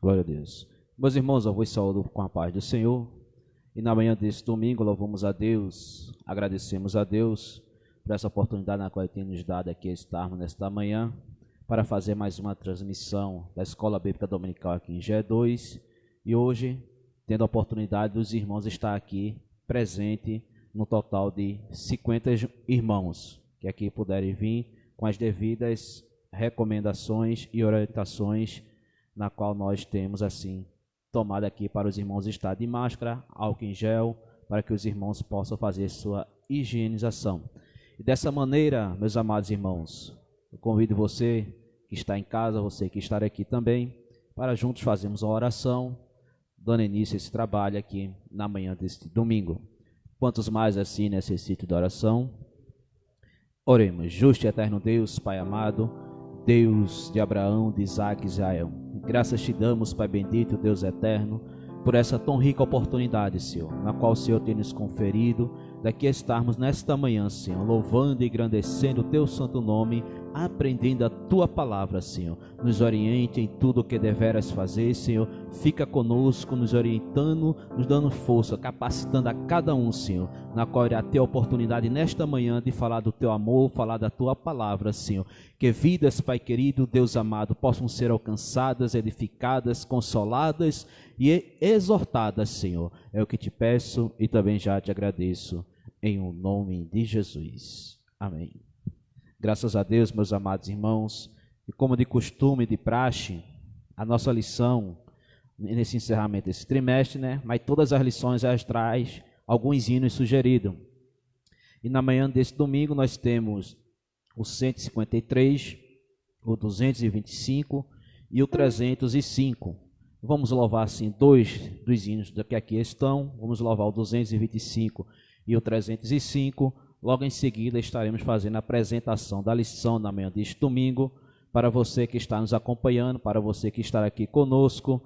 Glória a Deus. Meus irmãos, eu vos saúdo com a paz do Senhor. E na manhã desse domingo, louvamos a Deus, agradecemos a Deus por essa oportunidade na qual Ele tem nos dado aqui estarmos nesta manhã para fazer mais uma transmissão da Escola Bíblica Dominical aqui em GE2. E hoje, tendo a oportunidade dos irmãos estar aqui presente no total de 50 irmãos que aqui puderem vir com as devidas recomendações e orientações na qual nós temos assim tomado aqui para os irmãos estar de máscara, álcool em gel, para que os irmãos possam fazer sua higienização. E dessa maneira, meus amados irmãos, eu convido você que está em casa, você que está aqui também, para juntos fazermos uma oração, dando início a esse trabalho aqui na manhã deste domingo. Quantos mais assim necessitam de oração? Oremos. Justo e eterno Deus, Pai amado, Deus de Abraão, de Isaac e Israel, graças te damos, Pai bendito, Deus eterno, por essa tão rica oportunidade, Senhor, na qual o Senhor tem nos conferido, daqui a estarmos nesta manhã, Senhor, louvando e engrandecendo o Teu santo nome, aprendendo a Tua palavra, Senhor. Nos oriente em tudo o que deveras fazer, Senhor. Fica conosco, nos orientando, nos dando força, capacitando a cada um, Senhor, na qual irá ter a oportunidade nesta manhã de falar do Teu amor, falar da Tua palavra, Senhor. Que vidas, Pai querido, Deus amado, possam ser alcançadas, edificadas, consoladas e exortadas, Senhor. É o que te peço e também já te agradeço, em o nome de Jesus. Amém. Graças a Deus, meus amados irmãos, e como de costume, de praxe, a nossa lição, nesse encerramento desse trimestre, mas todas as lições elas traz alguns hinos sugeridos. E na manhã desse domingo nós temos o 153, o 225 e o 305. Vamos louvar assim dois dos hinos que aqui estão. Vamos louvar o 225 e o 305. Logo em seguida estaremos fazendo a apresentação da lição na manhã deste domingo, para você que está nos acompanhando, para você que está aqui conosco,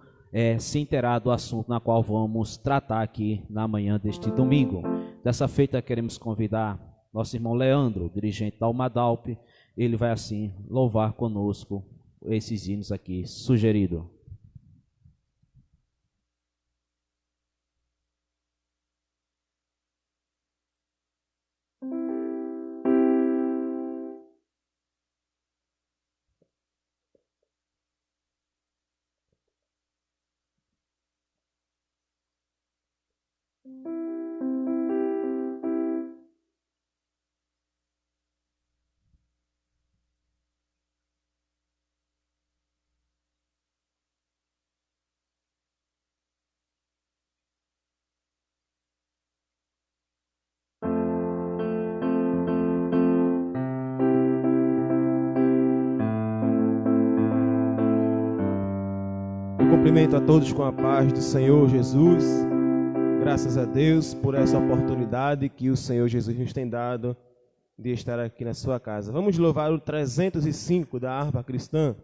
se inteirar do assunto na qual vamos tratar aqui na manhã deste domingo. Dessa feita queremos convidar nosso irmão Leandro, dirigente da Almadalp. Ele vai assim louvar conosco esses hinos aqui sugeridos. Cumprimento a todos com a paz do Senhor Jesus. Graças a Deus por essa oportunidade que o Senhor Jesus nos tem dado de estar aqui na sua casa. Vamos louvar o 305 da harpa cristã.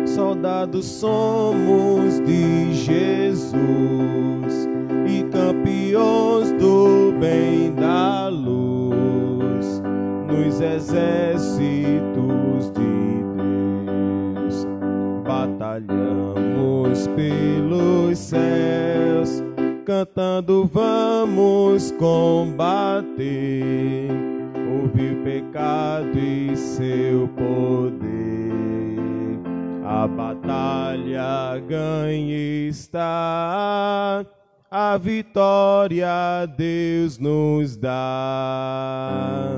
Soldados somos de Jesus e campeões do bem da luz, nos exércitos de Deus, batalhamos pelos céus, cantando vamos combater o vil pecado e seu poder. A batalha ganha está, a vitória Deus nos dá.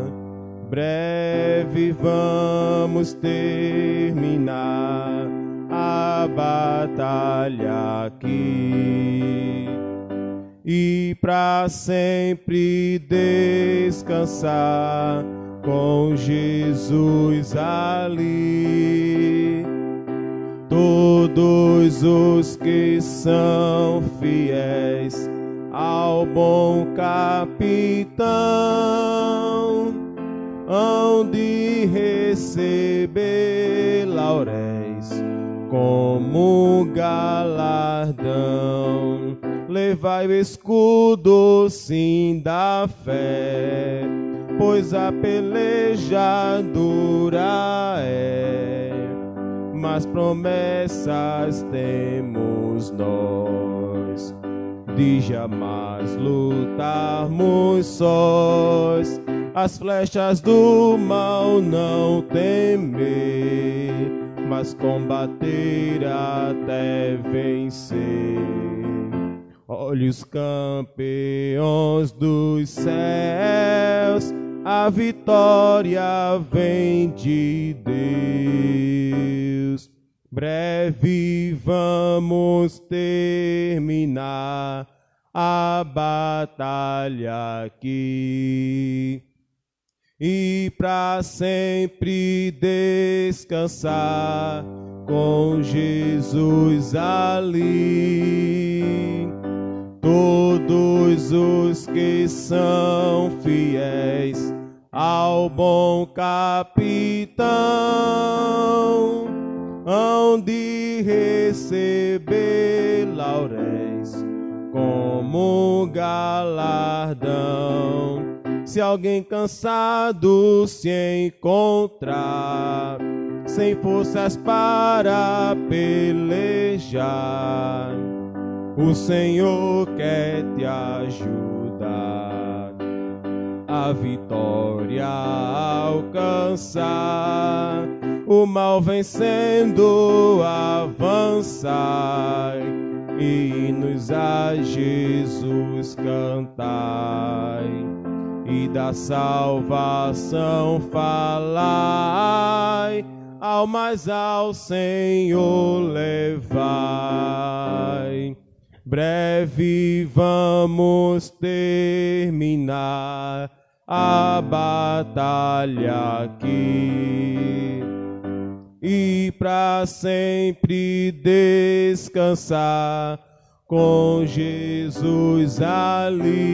Breve vamos terminar a batalha aqui e para sempre descansar com Jesus ali. Todos os que são fiéis ao bom capitão hão de receber lauréis como galardão. levai o escudo, sim, da fé, pois a peleja dura é, mas promessas temos nós, de jamais lutarmos sós, as flechas do mal não temer, mas combater até vencer. Olha os campeões dos céus, a vitória vem de Deus. Breve vamos terminar a batalha aqui e para sempre descansar com Jesus ali. Todos os que são fiéis ao bom capitão hão de receber lauréis como galardão. Se alguém cansado se encontrar, sem forças para pelejar, o Senhor quer te ajudar a vitória a alcançar, o mal vencendo avançar, e hinos a Jesus cantai, e da salvação falai, almas ao Senhor levai. Breve vamos terminar a batalha aqui e para sempre descansar com Jesus ali.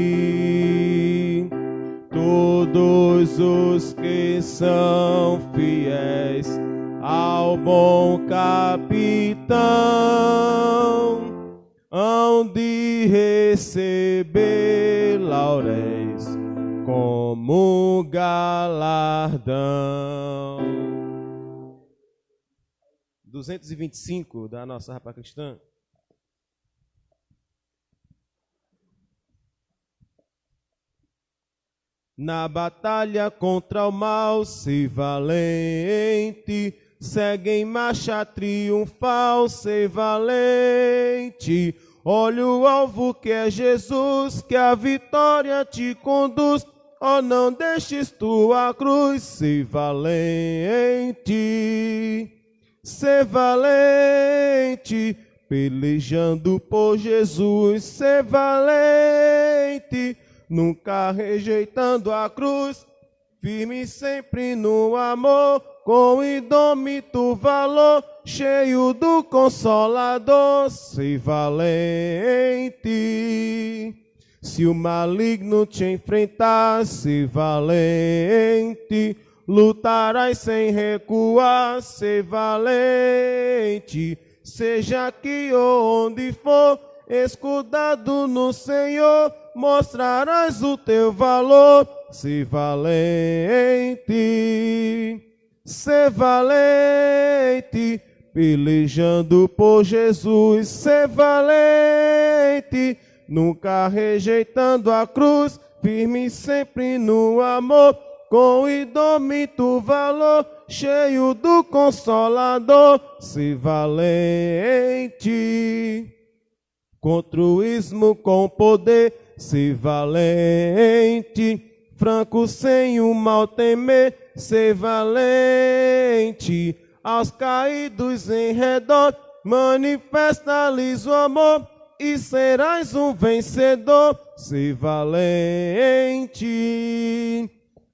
Todos os que são fiéis ao bom capitão hão de receber lauréis como galardão. 225 da nossa Rapa Cristã. Na batalha contra o mal, se valente, segue em marcha triunfal, se valente. Olha o alvo que é Jesus, que a vitória te conduz. Oh, não deixes tua cruz, se valente. Se valente, pelejando por Jesus, se valente. Nunca rejeitando a cruz, firme sempre no amor, com indômito valor, cheio do Consolador, se valente. Se o maligno te enfrentar, se valente, lutarás sem recuar, se valente. Seja aqui ou onde for, escudado no Senhor, mostrarás o teu valor, se valente. Se valente, pelejando por Jesus, se valente, nunca rejeitando a cruz, firme sempre no amor, com indômito valor, cheio do Consolador, se valente. Contra o ismo com poder, se valente, franco sem o mal temer, se valente. Aos caídos em redor, manifesta-lhes o amor, e serás um vencedor, se valente.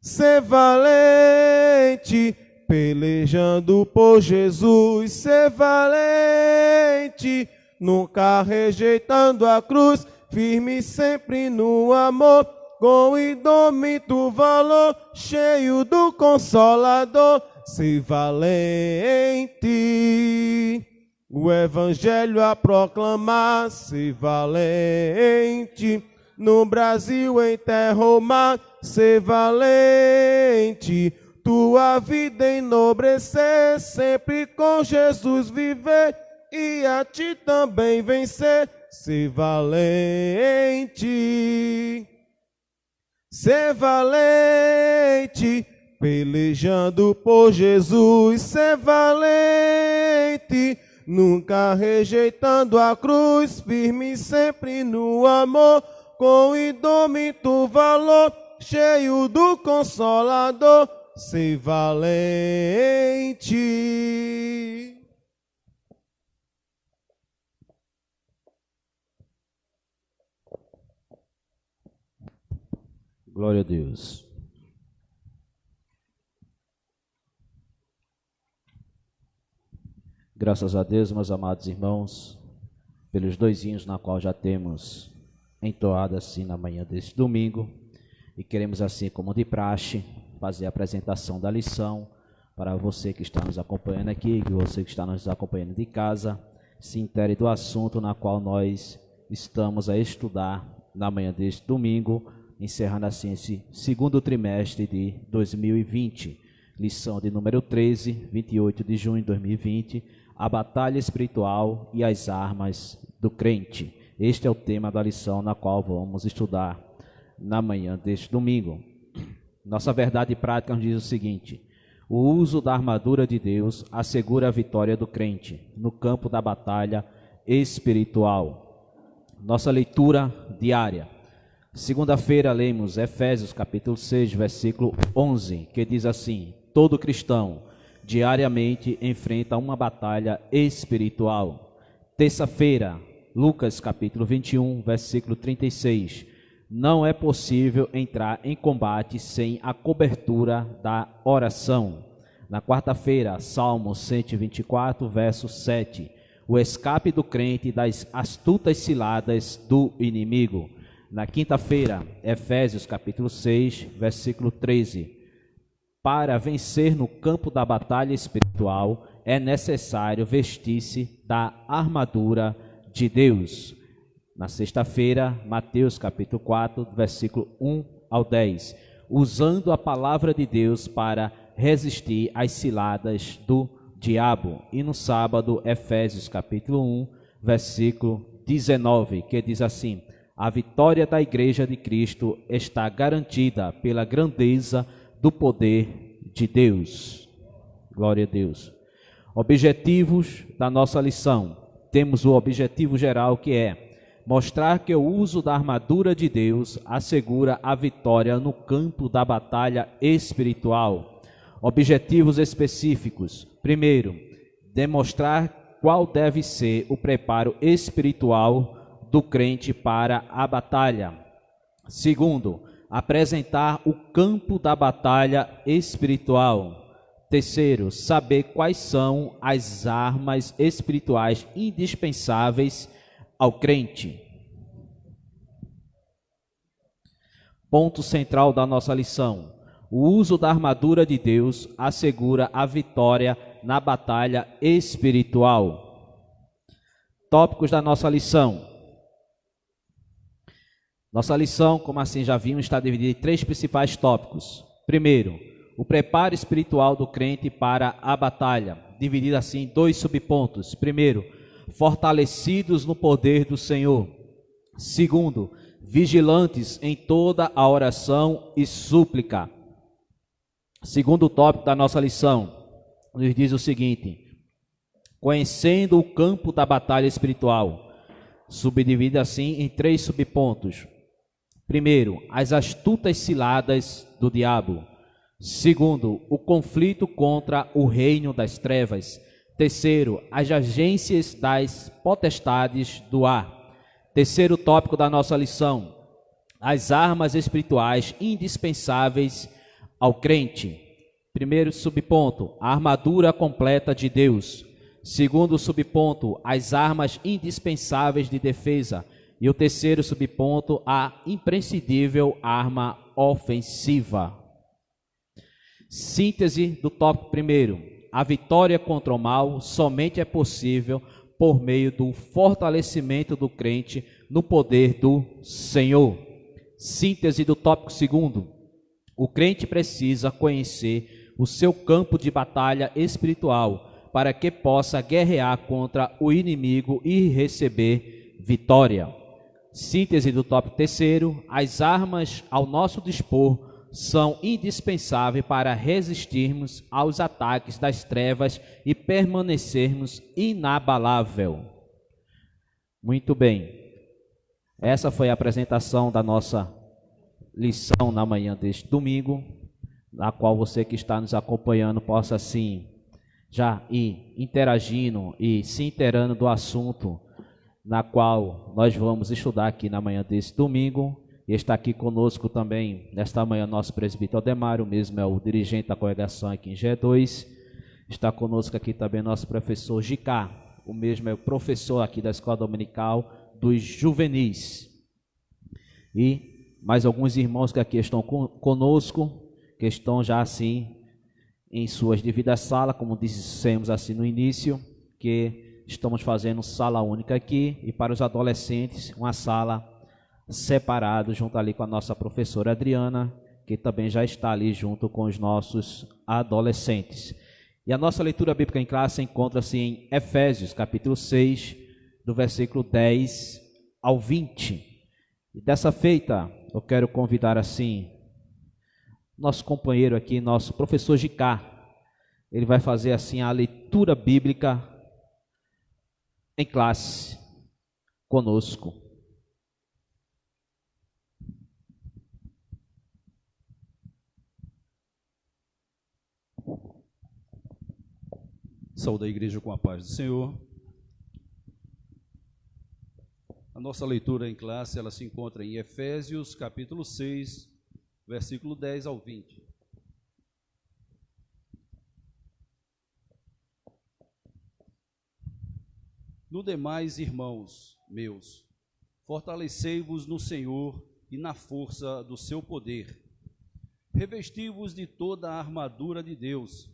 Se valente, pelejando por Jesus, se valente, nunca rejeitando a cruz, firme sempre no amor, com indômito valor, cheio do Consolador, se valente. o evangelho a proclamar, ser valente. No Brasil, em terra ou mar, ser valente. Tua vida enobrecer, sempre com Jesus viver, e a ti também vencer, ser valente. Ser valente, pelejando por Jesus, ser valente, nunca rejeitando a cruz, firme sempre no amor, com indômito valor, cheio do Consolador, ser valente. Glória a Deus. Graças a Deus, meus amados irmãos, pelos 2 hinos na qual já temos entoado assim na manhã deste domingo, e queremos assim como de praxe fazer a apresentação da lição para você que está nos acompanhando aqui, que você que está nos acompanhando de casa, se intere do assunto na qual nós estamos a estudar na manhã deste domingo, encerrando assim esse segundo trimestre de 2020, lição de número 13, 28 de junho de 2020, a batalha espiritual e as armas do crente. Este é o tema da lição na qual vamos estudar na manhã deste domingo. Nossa verdade prática nos diz o seguinte: o uso da armadura de Deus assegura a vitória do crente no campo da batalha espiritual. Nossa leitura diária. Segunda-feira lemos Efésios capítulo 6, versículo 11, que diz assim: todo cristão diariamente enfrenta uma batalha espiritual. Terça-feira, Lucas capítulo 21, versículo 36, não é possível entrar em combate sem a cobertura da oração. Na quarta-feira, Salmo 124, verso 7, o escape do crente das astutas ciladas do inimigo. Na quinta-feira, Efésios capítulo 6, versículo 13. Para vencer no campo da batalha espiritual, é necessário vestir-se da armadura de Deus. Na sexta-feira, Mateus capítulo 4, versículo 1 ao 10. Usando a palavra de Deus para resistir às ciladas do diabo. E no sábado, Efésios capítulo 1, versículo 19, que diz assim: a vitória da Igreja de Cristo está garantida pela grandeza do poder de Deus. Glória a Deus. Objetivos da nossa lição. Temos o objetivo geral, que é mostrar que o uso da armadura de Deus assegura a vitória no campo da batalha espiritual. Objetivos específicos. Primeiro, demonstrar qual deve ser o preparo espiritual do crente para a batalha. Segundo, apresentar o campo da batalha espiritual. Terceiro, saber quais são as armas espirituais indispensáveis ao crente. Ponto central da nossa lição: o uso da armadura de Deus assegura a vitória na batalha espiritual. Tópicos da nossa lição. Nossa lição, como assim já vimos, está dividida em 3 principais tópicos. Primeiro, o preparo espiritual do crente para a batalha, dividido assim em 2 subpontos. Primeiro, fortalecidos no poder do Senhor. Segundo, vigilantes em toda a oração e súplica. Segundo tópico da nossa lição, nos diz o seguinte: conhecendo o campo da batalha espiritual, subdivide assim em 3 subpontos. Primeiro, as astutas ciladas do diabo. Segundo, o conflito contra o reino das trevas. Terceiro, as agências das potestades do ar. Terceiro tópico da nossa lição: as armas espirituais indispensáveis ao crente. Primeiro subponto, a armadura completa de Deus. Segundo subponto, as armas indispensáveis de defesa. E o terceiro subponto, a imprescindível arma ofensiva. Síntese do tópico primeiro: a vitória contra o mal somente é possível por meio do fortalecimento do crente no poder do Senhor. Síntese do tópico 2. O crente precisa conhecer o seu campo de batalha espiritual para que possa guerrear contra o inimigo e receber vitória. Síntese do tópico 3. As armas ao nosso dispor são indispensáveis para resistirmos aos ataques das trevas e permanecermos inabalável. Muito bem. Essa foi a apresentação da nossa lição na manhã deste domingo, na qual você que está nos acompanhando possa assim já ir interagindo e se inteirando do assunto na qual nós vamos estudar aqui na manhã deste domingo. E está aqui conosco também, nesta manhã, nosso presbítero Aldemário, o mesmo é o dirigente da congregação aqui em G2. Está conosco aqui também nosso professor Gicá, o mesmo é o professor aqui da Escola Dominical dos Juvenis. E mais alguns irmãos que aqui estão conosco, que estão já assim em suas devidas salas, como dissemos assim no início, que estamos fazendo sala única aqui, e para os adolescentes, uma sala separado junto ali com a nossa professora Adriana, que também já está ali junto com os nossos adolescentes. E a nossa leitura bíblica em classe encontra-se em Efésios, capítulo 6, do versículo 10 ao 20. E dessa feita, eu quero convidar assim, nosso companheiro aqui, nosso professor Gicá, ele vai fazer assim a leitura bíblica em classe conosco. Saúde a igreja com a paz do Senhor. A nossa leitura em classe, ela se encontra em Efésios, capítulo 6, versículo 10 ao 20. No demais, irmãos meus, fortalecei-vos no Senhor e na força do seu poder. Revesti-vos de toda a armadura de Deus,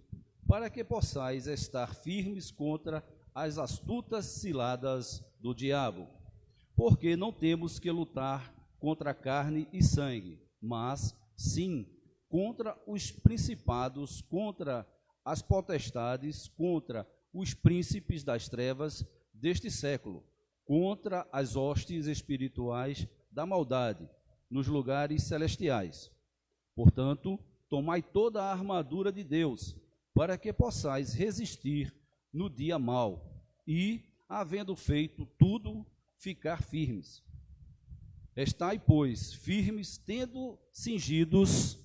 para que possais estar firmes contra as astutas ciladas do diabo. Porque não temos que lutar contra carne e sangue, mas sim contra os principados, contra as potestades, contra os príncipes das trevas deste século, contra as hostes espirituais da maldade nos lugares celestiais. Portanto, tomai toda a armadura de Deus, para que possais resistir no dia mau e, havendo feito tudo, ficar firmes. Estai, pois, firmes, tendo cingidos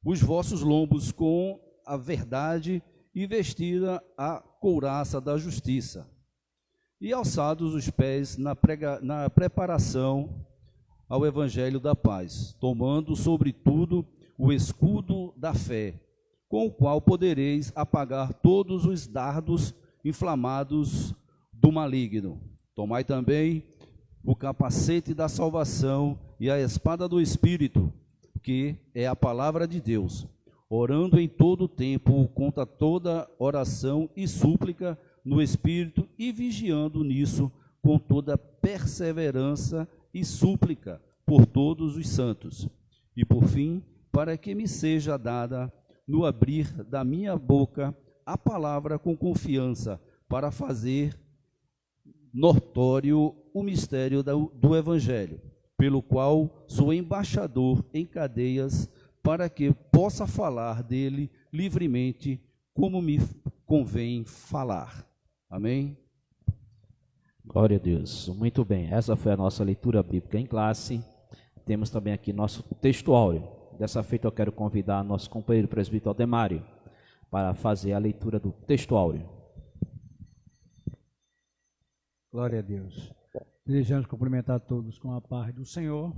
os vossos lombos com a verdade e vestida a couraça da justiça, e alçados os pés na preparação ao evangelho da paz, tomando sobretudo o escudo da fé, com o qual podereis apagar todos os dardos inflamados do maligno. Tomai também o capacete da salvação e a espada do Espírito, que é a palavra de Deus, orando em todo o tempo contra toda oração e súplica no Espírito e vigiando nisso com toda perseverança e súplica por todos os santos. E por fim, para que me seja dada no abrir da minha boca a palavra com confiança, para fazer notório o mistério do Evangelho, pelo qual sou embaixador em cadeias, para que possa falar dele livremente, como me convém falar. Amém? Glória a Deus. Muito bem, essa foi a nossa leitura bíblica em classe. Temos também aqui nosso texto áureo. Dessa feita eu quero convidar nosso companheiro presbítero Aldemário para fazer a leitura do texto áureo. Glória a Deus. Desejamos cumprimentar todos com a paz do Senhor.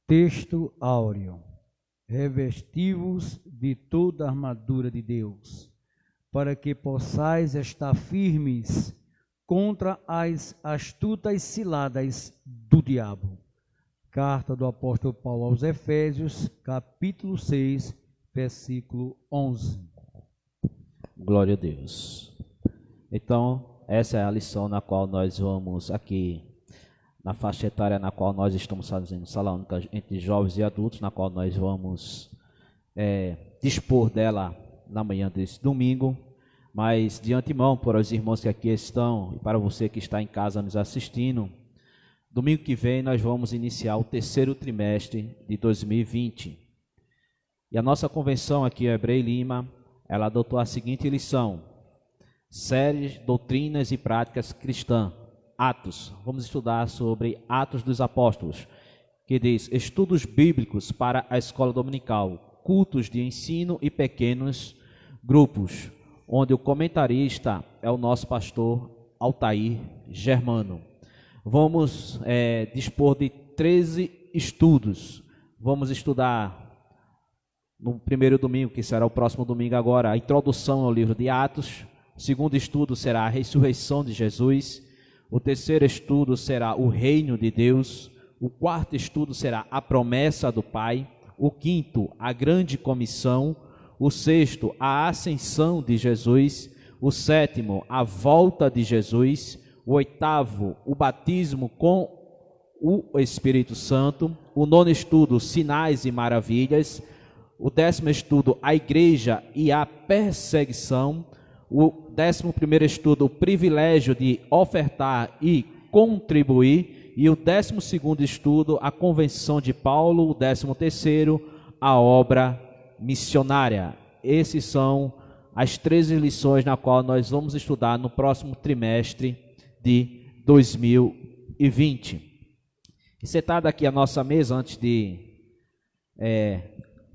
Texto áureo. Revesti-vos de toda a armadura de Deus, para que possais estar firmes contra as astutas ciladas do diabo. Carta do apóstolo Paulo aos Efésios, capítulo 6, versículo 11. Glória a Deus. Então, essa é a lição na qual nós vamos aqui, na faixa etária na qual nós estamos fazendo sala única entre jovens e adultos, na qual nós vamos dispor dela na manhã desse domingo. Mas, de antemão, para os irmãos que aqui estão e para você que está em casa nos assistindo, domingo que vem nós vamos iniciar o terceiro trimestre de 2020. E a nossa convenção aqui, a Hebrei Lima, ela adotou a seguinte lição: séries, doutrinas e práticas cristãs, Atos. Vamos estudar sobre Atos dos Apóstolos, que diz: estudos bíblicos para a escola dominical, cultos de ensino e pequenos grupos, onde o comentarista é o nosso pastor Altair Germano. Vamos dispor de 13 estudos. Vamos estudar no primeiro domingo, que será o próximo domingo agora, a introdução ao livro de Atos. O segundo estudo será a ressurreição de Jesus. O terceiro estudo será o reino de Deus. O quarto estudo será a promessa do Pai. O quinto, a grande comissão. O sexto, a ascensão de Jesus. O sétimo, a volta de Jesus. O oitavo, o batismo com o Espírito Santo. O nono estudo, sinais e maravilhas. O 10º estudo, a igreja e a perseguição. O 11º estudo, o privilégio de ofertar e contribuir. E o 12º estudo, a convenção de Paulo. O 13º, a obra missionária. Esses são as 13 lições na qual nós vamos estudar no próximo trimestre de 2020. E sentado aqui à nossa mesa, antes de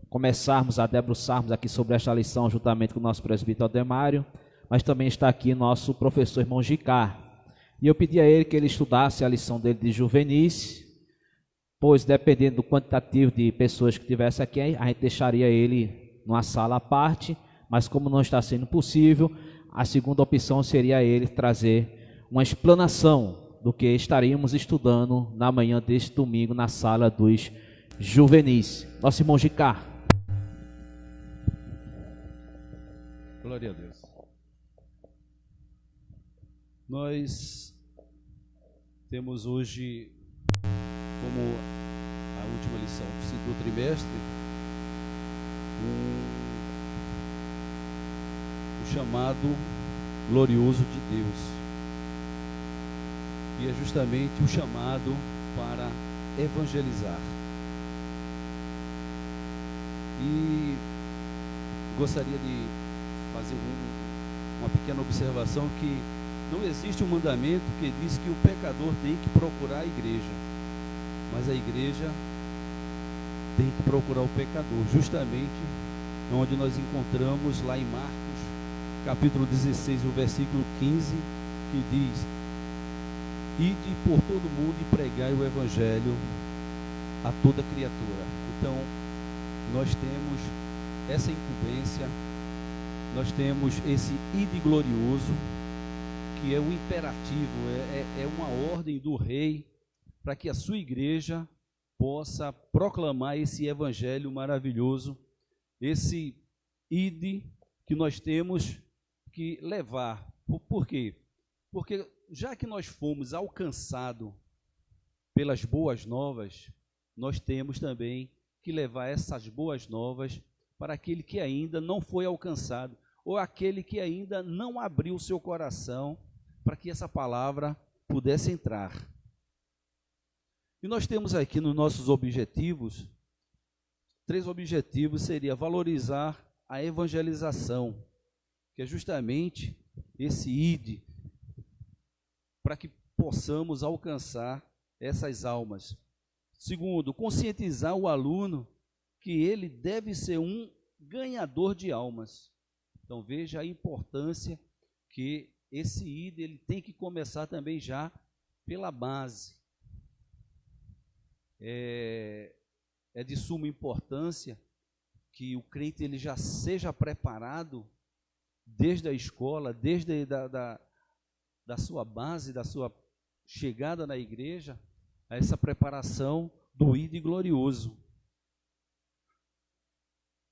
começarmos a debruçarmos aqui sobre esta lição, juntamente com o nosso presbítero Ademário, mas também está aqui nosso professor irmão Gicar. E eu pedi a ele que ele estudasse a lição dele de juvenis, pois dependendo do quantitativo de pessoas que tivesse aqui, a gente deixaria ele numa sala à parte, mas como não está sendo possível, a segunda opção seria ele trazer uma explanação do que estaríamos estudando na manhã deste domingo na sala dos juvenis. Nosso irmão Gicar. Glória a Deus. Nós temos hoje, como a última lição do trimestre, o chamado glorioso de Deus. E é justamente o chamado para evangelizar. E gostaria de fazer uma pequena observação, que não existe um mandamento que diz que o pecador tem que procurar a igreja, mas a igreja tem que procurar o pecador, justamente onde nós encontramos lá em Marcos, capítulo 16, o versículo 15, que diz: ide por todo mundo e pregai o evangelho a toda criatura. Então, nós temos essa incumbência, nós temos esse ide glorioso, que é um imperativo, é uma ordem do rei para que a sua igreja possa proclamar esse evangelho maravilhoso, esse ide que nós temos que levar. Por quê? Porque já que nós fomos alcançados pelas boas novas, nós temos também que levar essas boas novas para aquele que ainda não foi alcançado, ou aquele que ainda não abriu o seu coração para que essa palavra pudesse entrar. E nós temos aqui nos nossos objetivos, 3 objetivos: seria valorizar a evangelização, que é justamente esse ide, para que possamos alcançar essas almas. Segundo, conscientizar o aluno que ele deve ser um ganhador de almas. Então veja a importância que esse ide ele tem que começar também já pela base. É de suma importância que o crente ele já seja preparado desde a escola, desde da sua base, da sua chegada na igreja, a essa preparação do ide glorioso.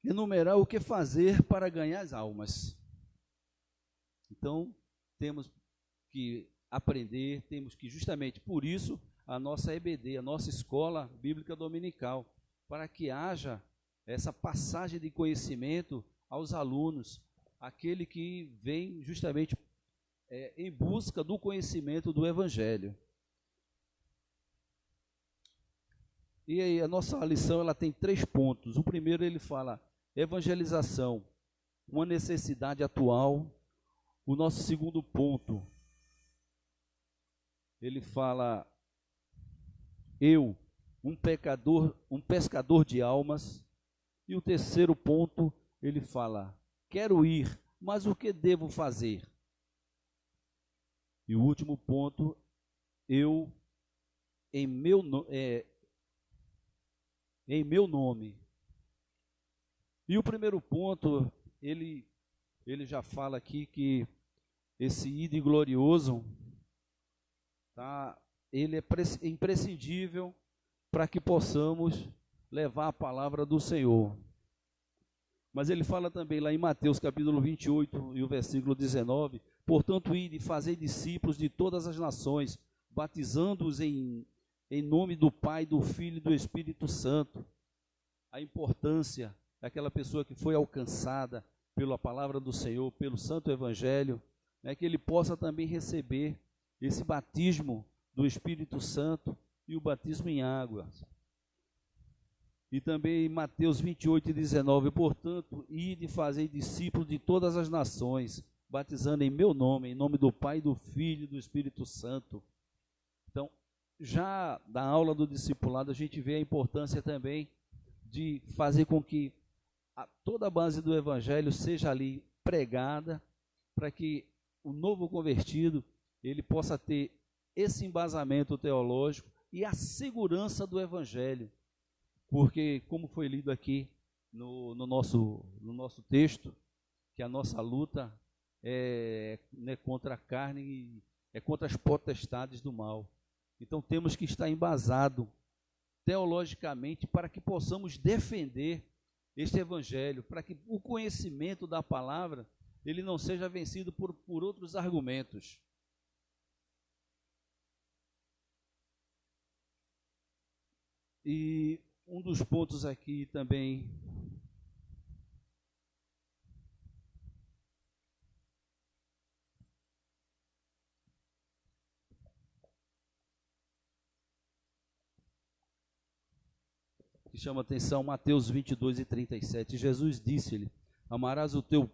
Enumerar o que fazer para ganhar as almas. Então, temos que aprender, temos que, justamente por isso, a nossa EBD, a nossa Escola Bíblica Dominical, para que haja essa passagem de conhecimento aos alunos, aquele que vem justamente em busca do conhecimento do Evangelho. E aí, a nossa lição ela tem 3 pontos. O primeiro, ele fala evangelização, uma necessidade atual. O nosso segundo ponto, ele fala eu, um pescador de almas. E o terceiro ponto, ele fala quero ir, mas o que devo fazer? E o último ponto, eu em meu nome. E o primeiro ponto, ele já fala aqui que esse ide glorioso, tá? Ele é imprescindível para que possamos levar a palavra do Senhor. Mas ele fala também lá em Mateus capítulo 28 e o versículo 19, portanto, ide e fazei discípulos de todas as nações, batizando-os em nome do Pai, do Filho e do Espírito Santo. A importância daquela pessoa que foi alcançada pela palavra do Senhor, pelo Santo Evangelho, que ele possa também receber esse batismo do Espírito Santo e o batismo em água. E também em Mateus 28 e 19, portanto, ide e fazei discípulos de todas as nações, batizando em meu nome, em nome do Pai, do Filho e do Espírito Santo. Então, já da aula do discipulado, a gente vê a importância também de fazer com que toda a base do Evangelho seja ali pregada, para que o novo convertido ele possa ter esse embasamento teológico e a segurança do Evangelho. Porque, como foi lido aqui no nosso texto, que a nossa luta é contra a carne e é contra as potestades do mal. Então temos que estar embasado teologicamente para que possamos defender este Evangelho, para que o conhecimento da palavra ele não seja vencido por outros argumentos. E um dos pontos aqui também que chama atenção, Mateus 22 e 37. Jesus disse-lhe: amarás o teu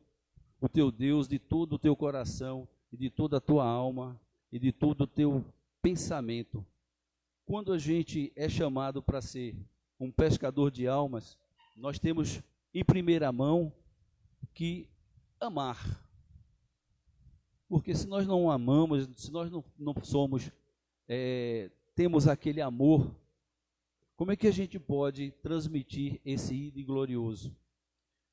Deus de todo o teu coração e de toda a tua alma e de todo o teu pensamento. Quando a gente é chamado para ser um pescador de almas, nós temos em primeira mão que amar. Porque se nós não amamos, se nós não somos, temos aquele amor, como é que a gente pode transmitir esse ide glorioso?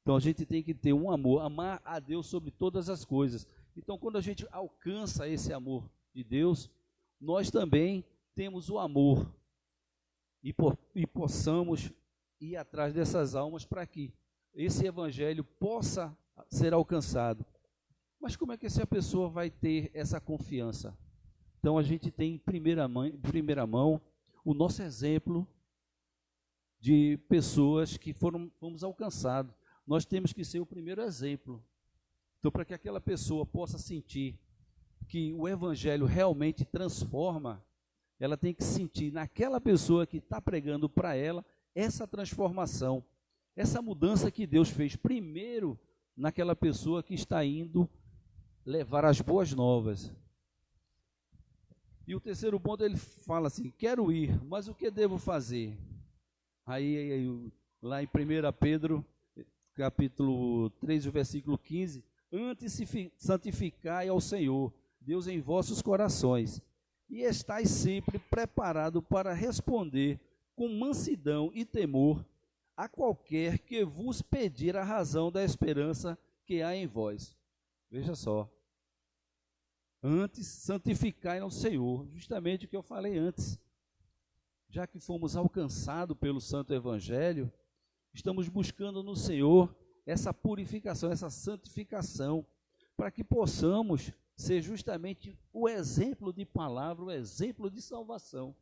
Então a gente tem que ter um amor, amar a Deus sobre todas as coisas. Então quando a gente alcança esse amor de Deus, nós também temos o amor e possamos ir atrás dessas almas para que esse evangelho possa ser alcançado. Mas como é que essa pessoa vai ter essa confiança? Então a gente tem em primeira mão o nosso exemplo de pessoas que fomos alcançados. Nós temos que ser o primeiro exemplo. Então, para que aquela pessoa possa sentir que o evangelho realmente transforma, ela tem que sentir naquela pessoa que está pregando para ela essa transformação, essa mudança que Deus fez primeiro naquela pessoa que está indo levar as boas novas. E o terceiro ponto, ele fala assim: quero ir, mas o que devo fazer? Aí lá em 1 Pedro, capítulo 3, versículo 15, antes se santificai ao Senhor, Deus em vossos corações, e estais sempre preparado para responder com mansidão e temor a qualquer que vos pedir a razão da esperança que há em vós. Veja só. Antes, santificai ao Senhor, justamente o que eu falei antes. Já que fomos alcançados pelo Santo Evangelho, estamos buscando no Senhor essa purificação, essa santificação, para que possamos ser justamente o exemplo de palavra, o exemplo de salvação.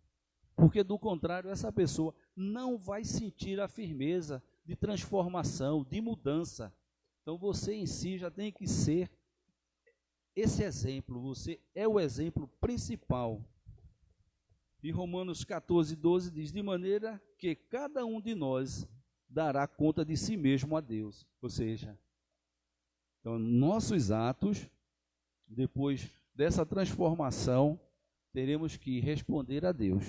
Porque, do contrário, essa pessoa não vai sentir a firmeza de transformação, de mudança. Então, você em si já tem que ser esse exemplo, você é o exemplo principal. E Romanos 14, 12 diz, de maneira que cada um de nós dará conta de si mesmo a Deus. Ou seja, então, nossos atos, depois dessa transformação, teremos que responder a Deus.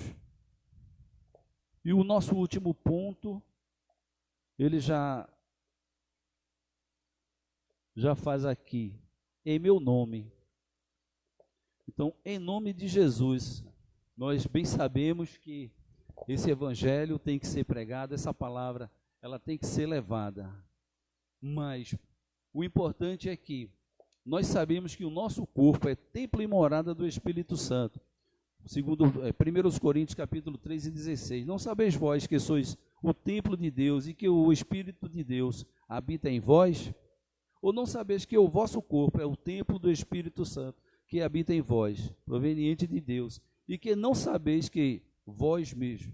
E o nosso último ponto, ele já faz aqui, em meu nome. Então, em nome de Jesus, nós bem sabemos que esse evangelho tem que ser pregado, essa palavra, ela tem que ser levada. Mas o importante é que nós sabemos que o nosso corpo é templo e morada do Espírito Santo. Segundo 1 Coríntios capítulo 3 e 16. Não sabeis vós que sois o templo de Deus e que o Espírito de Deus habita em vós? Ou não sabeis que o vosso corpo é o templo do Espírito Santo que habita em vós, proveniente de Deus, e que não sabeis que vós mesmos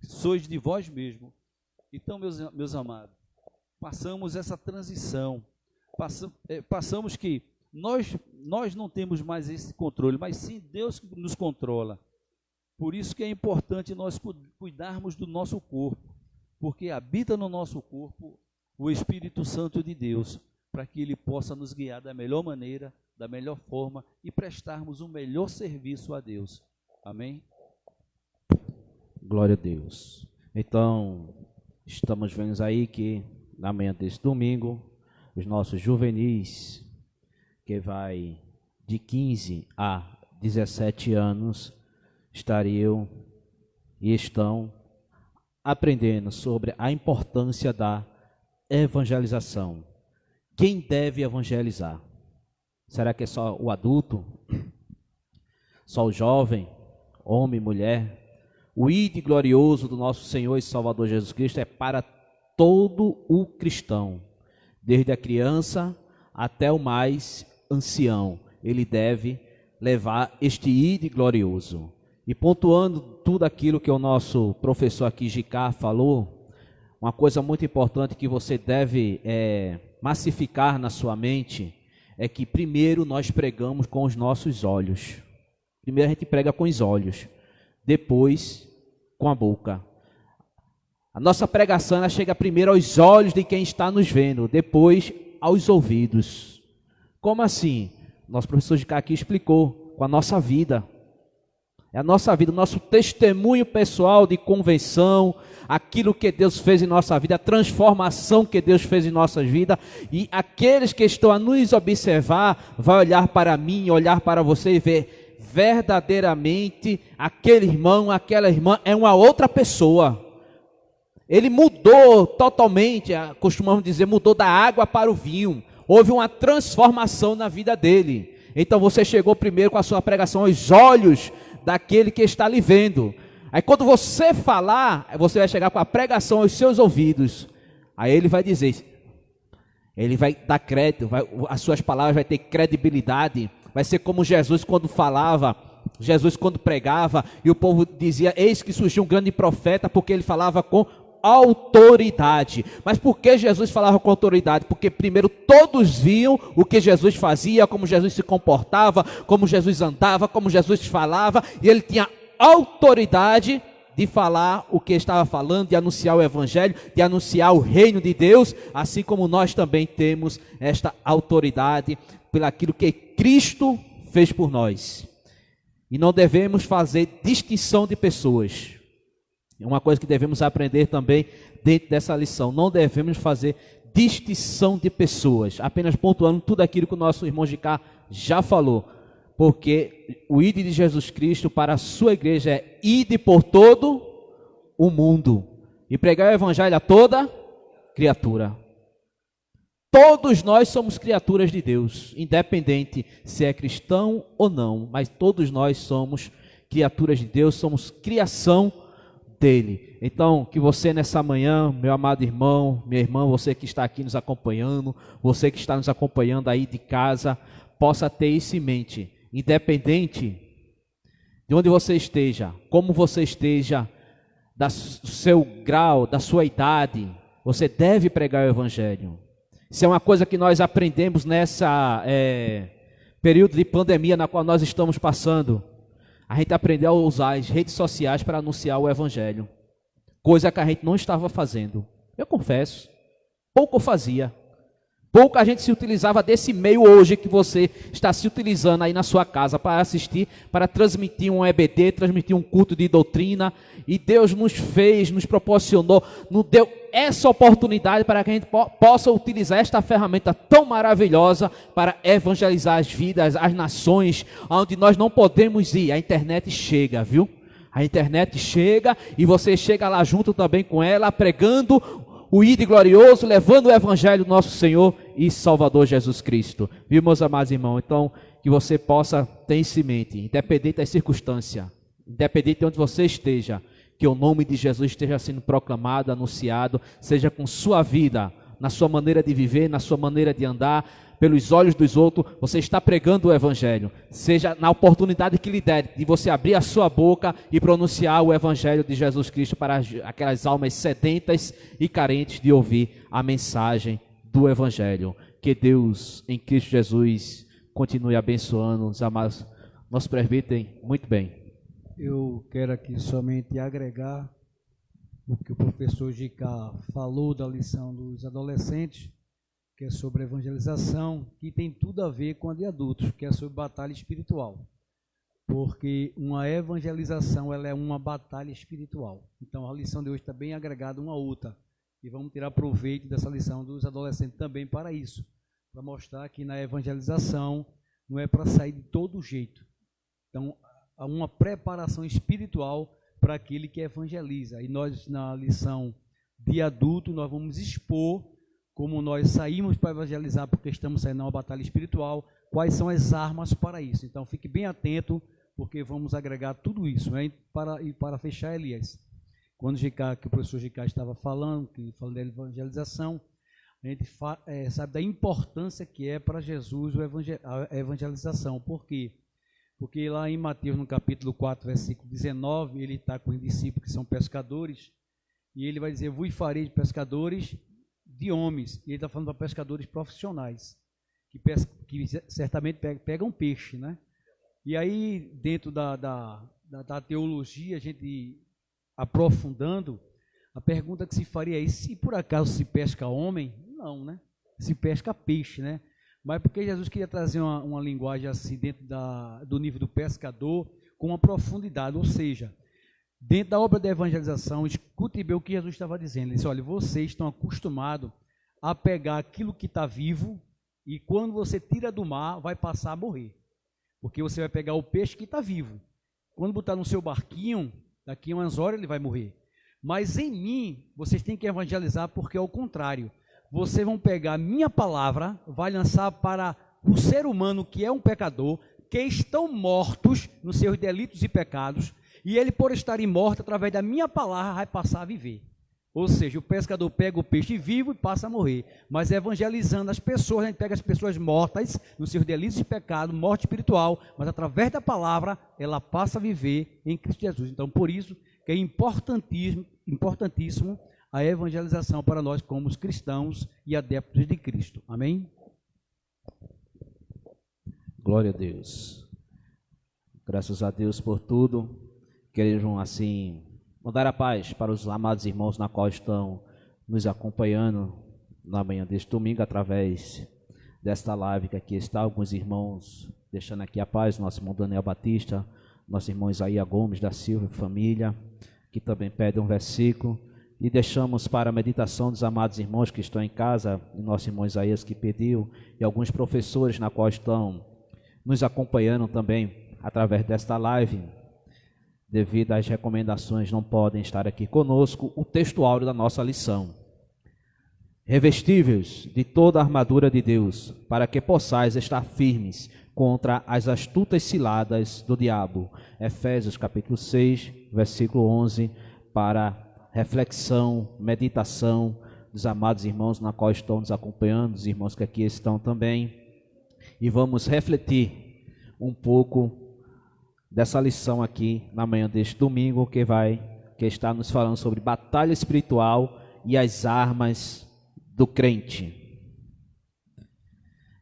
sois de vós mesmos? Então, meus amados, passamos essa transição, passamos que nós não temos mais esse controle, mas sim Deus que nos controla. Por isso que é importante nós cuidarmos do nosso corpo, porque habita no nosso corpo o Espírito Santo de Deus, para que Ele possa nos guiar da melhor maneira, da melhor forma e prestarmos o melhor serviço a Deus. Amém? Glória a Deus. Então, estamos vendo aí que na manhã desse domingo, os nossos juvenis, que vai de 15 a 17 anos, estariam e estão aprendendo sobre a importância da evangelização. Quem deve evangelizar? Será que é só o adulto? Só o jovem? Homem, mulher? O ide glorioso do nosso Senhor e Salvador Jesus Cristo é para todo o cristão, desde a criança até o mais ancião. Ele deve levar este ide glorioso. E pontuando tudo aquilo que o nosso professor aqui, Gicá, falou, uma coisa muito importante que você deve massificar na sua mente é que primeiro nós pregamos com os nossos olhos. Primeiro a gente prega com os olhos, depois com a boca. A nossa pregação ela chega primeiro aos olhos de quem está nos vendo, depois aos ouvidos. Como assim? Nosso professor Gicá aqui explicou, com a nossa vida. É a nossa vida, o nosso testemunho pessoal de convenção, aquilo que Deus fez em nossa vida, a transformação que Deus fez em nossa vida, e aqueles que estão a nos observar, vai olhar para mim, olhar para você e ver verdadeiramente aquele irmão, aquela irmã é uma outra pessoa. Ele mudou totalmente, costumamos dizer, mudou da água para o vinho. Houve uma transformação na vida dele. Então você chegou primeiro com a sua pregação aos olhos daquele que está lhe vendo. Aí quando você falar, você vai chegar com a pregação aos seus ouvidos. Aí ele vai dizer, ele vai dar crédito, as suas palavras vai ter credibilidade. Vai ser como Jesus quando falava, Jesus quando pregava, e o povo dizia, eis que surgiu um grande profeta, porque ele falava com autoridade. Mas por que Jesus falava com autoridade? Porque primeiro todos viam o que Jesus fazia, como Jesus se comportava, como Jesus andava, como Jesus falava, e ele tinha autoridade de falar o que estava falando, de anunciar o evangelho, de anunciar o reino de Deus, assim como nós também temos esta autoridade pelaquilo que Cristo fez por nós. E não devemos fazer distinção de pessoas. É uma coisa que devemos aprender também dentro dessa lição. Não devemos fazer distinção de pessoas, apenas pontuando tudo aquilo que o nosso irmão Gicá já falou. Porque o ide de Jesus Cristo para a sua igreja é ide por todo o mundo e pregar o evangelho a toda criatura. Todos nós somos criaturas de Deus, independente se é cristão ou não, mas todos nós somos criaturas de Deus, somos criação dele. Então, que você nessa manhã, meu amado irmão, minha irmã, você que está aqui nos acompanhando, você que está nos acompanhando aí de casa, possa ter isso em mente, independente de onde você esteja, como você esteja, do seu grau, da sua idade, você deve pregar o evangelho. Isso é uma coisa que nós aprendemos nessa período de pandemia na qual nós estamos passando. A gente aprendeu a usar as redes sociais para anunciar o evangelho, coisa que a gente não estava fazendo. Eu confesso, pouco fazia. Pouco a gente se utilizava desse meio hoje que você está se utilizando aí na sua casa para assistir, para transmitir um EBD, transmitir um culto de doutrina. E Deus nos fez, nos proporcionou, nos deu essa oportunidade para que a gente possa utilizar esta ferramenta tão maravilhosa para evangelizar as vidas, as nações, onde nós não podemos ir. A internet chega, viu? A internet chega e você chega lá junto também com ela, pregando o ide glorioso, levando o evangelho do nosso Senhor e Salvador Jesus Cristo. Viu, meus amados irmãos? Então, que você possa ter isso em mente, independente das circunstâncias, independente de onde você esteja, que o nome de Jesus esteja sendo proclamado, anunciado, seja com sua vida, na sua maneira de viver, na sua maneira de andar, pelos olhos dos outros, você está pregando o evangelho, seja na oportunidade que lhe der, de você abrir a sua boca e pronunciar o evangelho de Jesus Cristo para aquelas almas sedentas e carentes de ouvir a mensagem do evangelho. Que Deus, em Cristo Jesus, continue abençoando os amados. Nosso presbítero, muito bem. Eu quero aqui somente agregar o que o professor Gicá falou da lição dos adolescentes, que é sobre evangelização, que tem tudo a ver com a de adultos, que é sobre batalha espiritual. Porque uma evangelização, ela é uma batalha espiritual. Então a lição de hoje está bem agregada uma a outra. E vamos tirar proveito dessa lição dos adolescentes também para isso. Para mostrar que na evangelização não é para sair de todo jeito. Então há uma preparação espiritual para aquele que evangeliza. E nós, na lição de adulto, nós vamos expor como nós saímos para evangelizar, porque estamos saindo numa batalha espiritual, quais são as armas para isso. Então fique bem atento, porque vamos agregar tudo isso, né? E para fechar, Elias, quando que o professor Gicá estava falando da evangelização, a gente sabe da importância que é para Jesus a evangelização. Por quê? Porque lá em Mateus, no capítulo 4, versículo 19, ele está com os discípulos que são pescadores, e ele vai dizer: vos farei de pescadores de homens. E ele está falando para pescadores profissionais, que certamente pegam peixe, né? E aí, dentro da teologia, a gente aprofundando, a pergunta que se faria é: e se por acaso se pesca homem? Não, né? Se pesca peixe, né? Mas porque Jesus queria trazer uma linguagem assim, dentro do nível do pescador, com uma profundidade, ou seja, dentro da obra da evangelização, escute bem o que Jesus estava dizendo. Ele disse: olha, vocês estão acostumados a pegar aquilo que está vivo, e quando você tira do mar, vai passar a morrer. Porque você vai pegar o peixe que está vivo. Quando botar no seu barquinho, daqui a umas horas ele vai morrer. Mas em mim, vocês têm que evangelizar, porque é o contrário. Vocês vão pegar a minha palavra, vai lançar para o ser humano que é um pecador, que estão mortos nos seus delitos e pecados, e ele, por estarem mortos, através da minha palavra, vai passar a viver. Ou seja, o pescador pega o peixe vivo e passa a morrer. Mas evangelizando as pessoas, a gente pega as pessoas mortas nos seus delitos e pecados, morte espiritual, mas através da palavra, ela passa a viver em Cristo Jesus. Então, por isso que é importantíssimo a evangelização para nós como os cristãos e adeptos de Cristo. Amém? Glória a Deus. Graças a Deus por tudo. Queremos assim mandar a paz para os amados irmãos na qual estão nos acompanhando na manhã deste domingo através desta live que aqui está. Alguns irmãos deixando aqui a paz, nosso irmão Daniel Batista, nosso irmão Isaías Gomes da Silva e família, que também pede um versículo. E deixamos para a meditação dos amados irmãos que estão em casa, e nosso irmão Isaías que pediu, e alguns professores na qual estão nos acompanhando também através desta live, devido às recomendações não podem estar aqui conosco, o texto áureo da nossa lição. Revestíveis de toda a armadura de Deus, para que possais estar firmes contra as astutas ciladas do diabo. Efésios capítulo 6, versículo 11, para reflexão, meditação dos amados irmãos na qual estão nos acompanhando, os irmãos que aqui estão também, e vamos refletir um pouco dessa lição aqui na manhã deste domingo, que está nos falando sobre batalha espiritual e as armas do crente.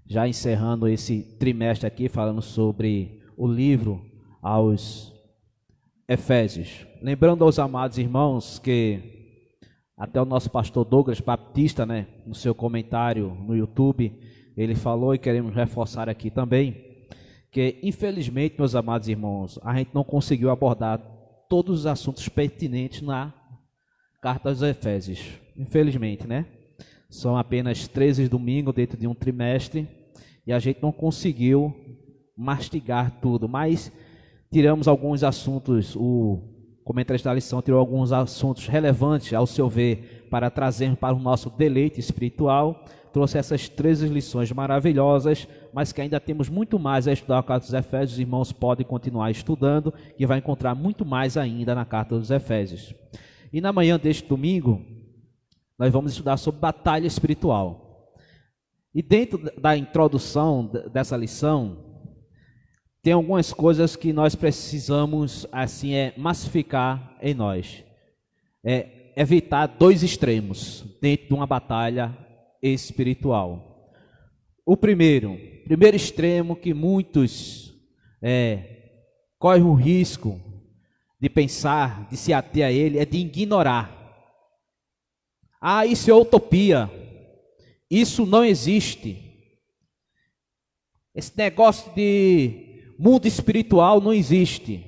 Já encerrando esse trimestre aqui, falando sobre o livro aos Efésios. Lembrando aos amados irmãos que até o nosso pastor Douglas Baptista, no seu comentário no YouTube, ele falou, e queremos reforçar aqui também, que infelizmente, meus amados irmãos, a gente não conseguiu abordar todos os assuntos pertinentes na carta aos Efésios. Infelizmente, São apenas 13 domingos dentro de um trimestre e a gente não conseguiu mastigar tudo, mas tiramos alguns assuntos, o comentarista da lição tirou alguns assuntos relevantes, ao seu ver, para trazermos para o nosso deleite espiritual. Trouxe essas 13 lições maravilhosas, mas que ainda temos muito mais a estudar a carta dos Efésios. Os irmãos podem continuar estudando, que vai encontrar muito mais ainda na carta dos Efésios. E na manhã deste domingo, nós vamos estudar sobre batalha espiritual. E dentro da introdução dessa lição, tem algumas coisas que nós precisamos massificar em nós. Evitar dois extremos dentro de uma batalha espiritual. O primeiro extremo que muitos correm o risco de pensar, de se ater a ele, é de ignorar. Isso é utopia, isso não existe. Esse negócio de mundo espiritual não existe.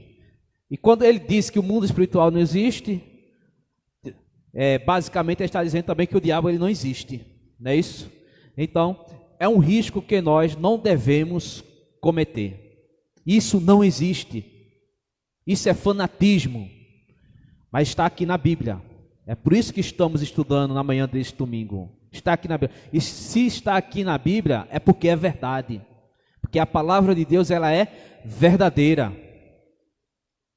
E quando ele diz que o mundo espiritual não existe, basicamente ele está dizendo também que o diabo ele não existe, não é isso? Então, é um risco que nós não devemos cometer. Isso não existe. Isso é fanatismo, mas está aqui na Bíblia. É por isso que estamos estudando na manhã deste domingo. Está aqui na Bíblia. E se está aqui na Bíblia, é porque é verdade. Porque a palavra de Deus, ela é verdadeira.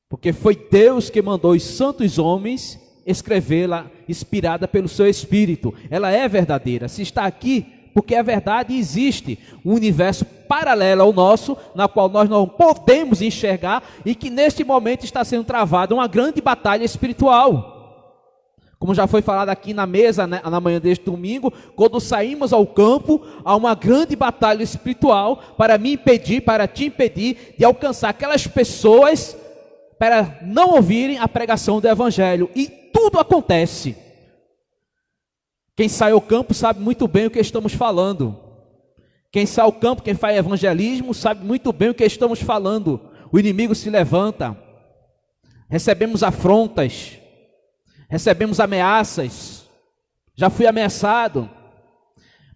Porque foi Deus que mandou os santos homens escrevê-la, inspirada pelo seu Espírito. Ela é verdadeira. Se está aqui, porque é verdade, existe um universo paralelo ao nosso, na qual nós não podemos enxergar, e que neste momento está sendo travada uma grande batalha espiritual. Como já foi falado aqui na mesa, na manhã deste domingo, quando saímos ao campo, há uma grande batalha espiritual para te impedir de alcançar aquelas pessoas para não ouvirem a pregação do Evangelho. E tudo acontece. Quem sai ao campo sabe muito bem o que estamos falando. Quem sai ao campo, quem faz evangelismo, sabe muito bem o que estamos falando. O inimigo se levanta, recebemos afrontas, recebemos ameaças, já fui ameaçado,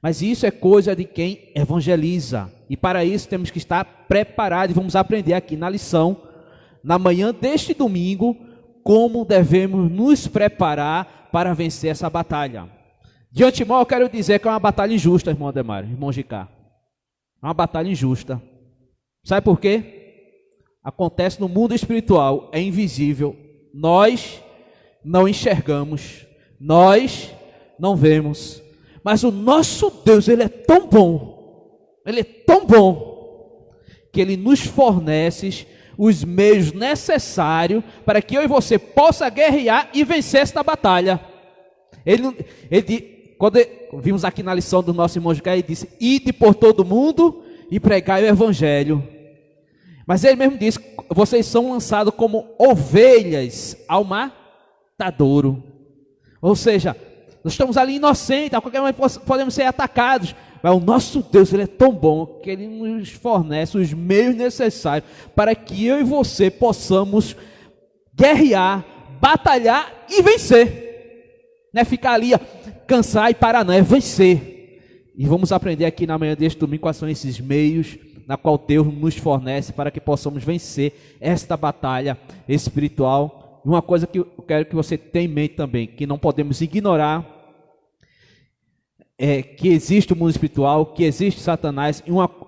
mas isso é coisa de quem evangeliza, e para isso temos que estar preparados, e vamos aprender aqui na lição, na manhã deste domingo, como devemos nos preparar para vencer essa batalha. De antemão eu quero dizer que é uma batalha injusta, irmão Ademar, irmão Gicá, é uma batalha injusta. Sabe por quê? Acontece no mundo espiritual, é invisível, nós não enxergamos, nós não vemos, mas o nosso Deus, ele é tão bom, que ele nos fornece os meios necessários para que eu e você possa guerrear e vencer esta batalha. Quando vimos aqui na lição do nosso irmão José, ele disse, ide por todo mundo e pregai o evangelho. Mas ele mesmo disse, vocês são lançados como ovelhas ao matadouro. Ou seja, nós estamos ali inocentes, a qualquer momento podemos ser atacados. Mas o nosso Deus, ele é tão bom que ele nos fornece os meios necessários para que eu e você possamos guerrear, batalhar e vencer. Não é ficar ali, cansar e parar, não, é vencer. E vamos aprender aqui na manhã deste domingo quais são esses meios na qual Deus nos fornece para que possamos vencer esta batalha espiritual. E uma coisa que eu quero que você tenha em mente também, que não podemos ignorar, é que existe o mundo espiritual, que existe Satanás,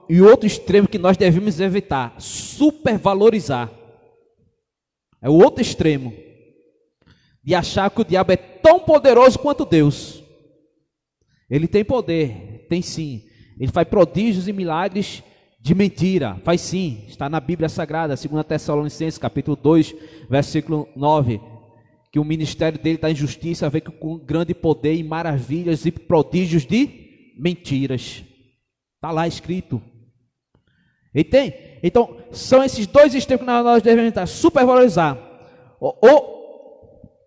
e outro extremo que nós devemos evitar, supervalorizar. É o outro extremo. de achar que o diabo é tão poderoso quanto Deus. Ele tem poder, tem sim. Ele faz prodígios e milagres de mentira, faz sim. Está na Bíblia Sagrada, 2 Tessalonicenses, capítulo 2, versículo 9. Que o ministério dele da injustiça vem com grande poder e maravilhas e prodígios de mentiras. Está lá escrito. Então, são esses dois extremos que nós devemos tentar supervalorizar. Ou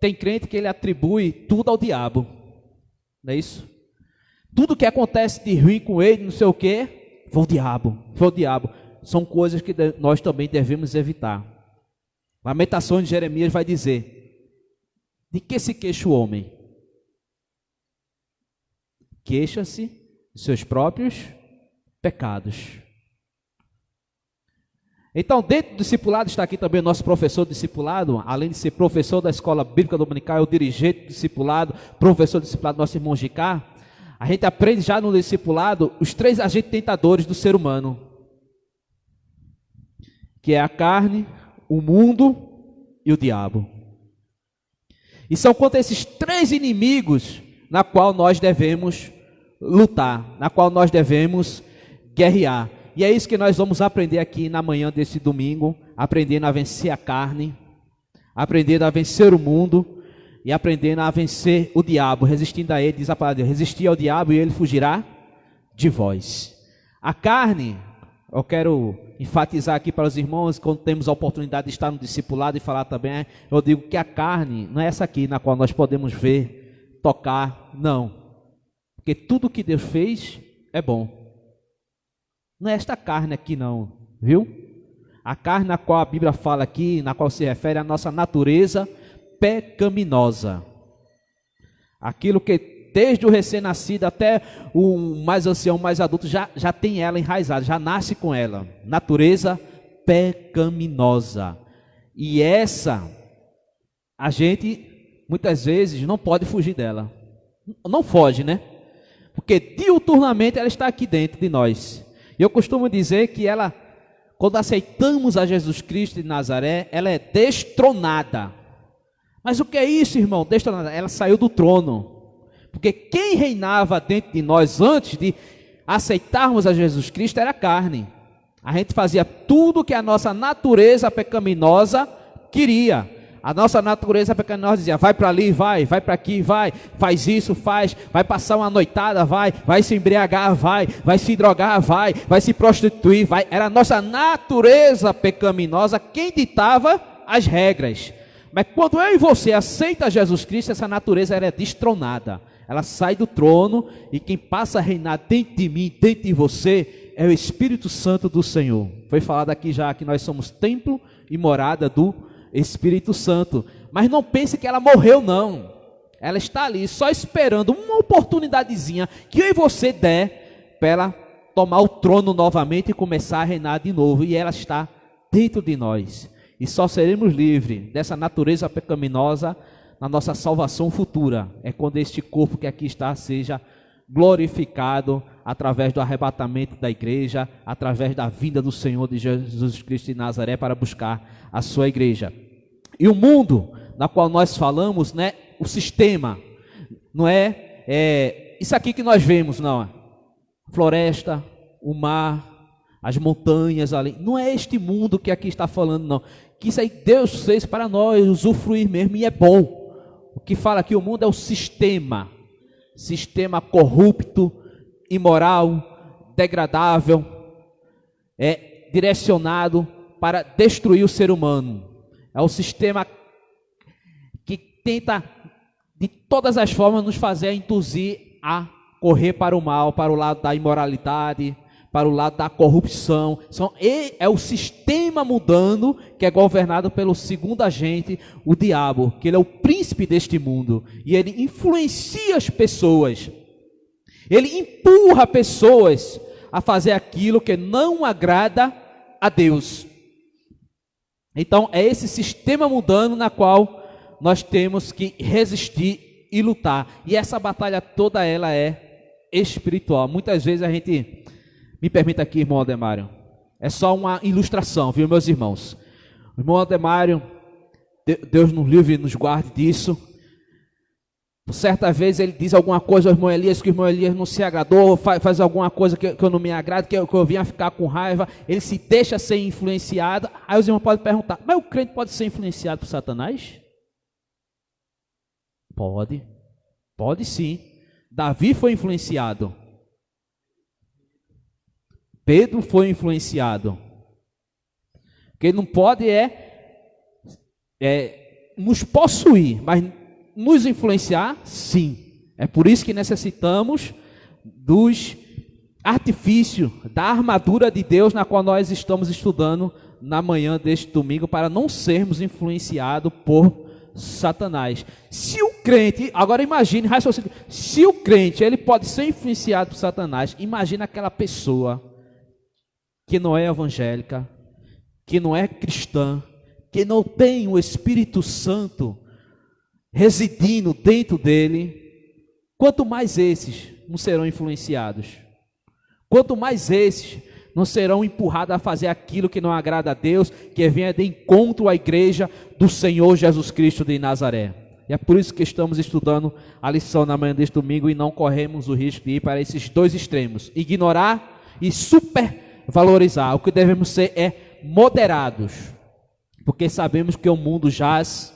tem crente que ele atribui tudo ao diabo. Não é isso? Tudo que acontece de ruim com ele, não sei o que, foi o diabo. São coisas que nós também devemos evitar. Lamentações de Jeremias vai dizer: de que se queixa o homem? Queixa-se de seus próprios pecados. Então, dentro do discipulado está aqui também o nosso professor de discipulado, além de ser professor da Escola Bíblica Dominical, é o dirigente do discipulado, professor de discipulado, nosso irmão Gicá. A gente aprende já no discipulado os 3 agentes tentadores do ser humano, que é a carne, o mundo e o diabo. E são contra esses 3 inimigos na qual nós devemos lutar, na qual nós devemos guerrear. E é isso que nós vamos aprender aqui na manhã desse domingo, aprendendo a vencer a carne, aprendendo a vencer o mundo e aprendendo a vencer o diabo, resistindo a ele, diz a palavra de Deus, resistir ao diabo e ele fugirá de vós. A carne, eu quero enfatizar aqui para os irmãos, quando temos a oportunidade de estar no discipulado e falar também, eu digo que a carne não é essa aqui na qual nós podemos ver, tocar, não. Porque tudo que Deus fez é bom. Não é esta carne aqui não, viu? A carne na qual a Bíblia fala aqui, na qual se refere à nossa natureza pecaminosa. Aquilo que desde o recém-nascido até o mais ancião, mais adulto, já tem ela enraizada, já nasce com ela. Natureza pecaminosa. E essa, a gente muitas vezes não pode fugir dela. Não foge, né? Porque diuturnamente ela está aqui dentro de nós. Eu costumo dizer que ela, quando aceitamos a Jesus Cristo de Nazaré, ela é destronada. Mas o que é isso, irmão? Destronada. Ela saiu do trono. Porque quem reinava dentro de nós antes de aceitarmos a Jesus Cristo era a carne. A gente fazia tudo que a nossa natureza pecaminosa queria. A nossa natureza pecaminosa dizia: vai para ali, vai para aqui, faz isso, vai passar uma noitada, vai se embriagar, vai se drogar, vai se prostituir, vai. Era a nossa natureza pecaminosa quem ditava as regras. Mas quando eu e você aceita Jesus Cristo, essa natureza é destronada. Ela sai do trono e quem passa a reinar dentro de mim, dentro de você, é o Espírito Santo do Senhor. Foi falado aqui já que nós somos templo e morada do Espírito Santo. Mas não pense que ela morreu não. Ela está ali só esperando uma oportunidadezinha que eu e você der para ela tomar o trono novamente e começar a reinar de novo. E ela está dentro de nós. E só seremos livres dessa natureza pecaminosa na nossa salvação futura. É quando este corpo que aqui está seja glorificado através do arrebatamento da igreja, através da vinda do Senhor de Jesus Cristo de Nazaré para buscar a sua igreja. E o mundo na qual nós falamos, né, o sistema, não é isso aqui que nós vemos, não. Floresta, o mar, as montanhas ali, não é este mundo que aqui está falando, não. Que isso aí Deus fez para nós usufruir mesmo e é bom. O que fala aqui o mundo é o sistema corrupto, imoral, degradável, direcionado para destruir o ser humano. É o sistema que tenta de todas as formas nos fazer induzir a correr para o mal, para o lado da imoralidade, para o lado da corrupção. É o sistema mudando que é governado pelo segundo agente, o diabo, que ele é o príncipe deste mundo. E ele influencia as pessoas. Ele empurra pessoas a fazer aquilo que não agrada a Deus. Então é esse sistema mudando na qual nós temos que resistir e lutar. E essa batalha toda ela é espiritual. Muitas vezes a gente... Me permita aqui, irmão Ademário. É só uma ilustração, viu, meus irmãos? O irmão Ademário, Deus nos livre e nos guarde disso. Certa vez ele diz alguma coisa ao irmão Elias, que o irmão Elias não se agradou, faz alguma coisa que eu não me agrado, que eu vinha ficar com raiva, ele se deixa ser influenciado. Aí os irmãos podem perguntar, mas o crente pode ser influenciado por Satanás? Pode sim. Davi foi influenciado. Pedro foi influenciado. O que não pode é nos possuir, mas nos influenciar, sim. É por isso que necessitamos dos artifícios, da armadura de Deus, na qual nós estamos estudando na manhã deste domingo, para não sermos influenciados por Satanás. Se o crente, agora imagine, raciocínio, se o crente ele pode ser influenciado por Satanás, imagina aquela pessoa que não é evangélica, que não é cristã, que não tem o Espírito Santo residindo dentro dele. Quanto mais esses não serão influenciados, quanto mais esses não serão empurrados a fazer aquilo que não agrada a Deus, que venha de encontro à igreja do Senhor Jesus Cristo de Nazaré. E é por isso que estamos estudando a lição na manhã deste domingo e não corremos o risco de ir para esses dois extremos, ignorar e supervalorizar. O que devemos ser é moderados, porque sabemos que o mundo jaz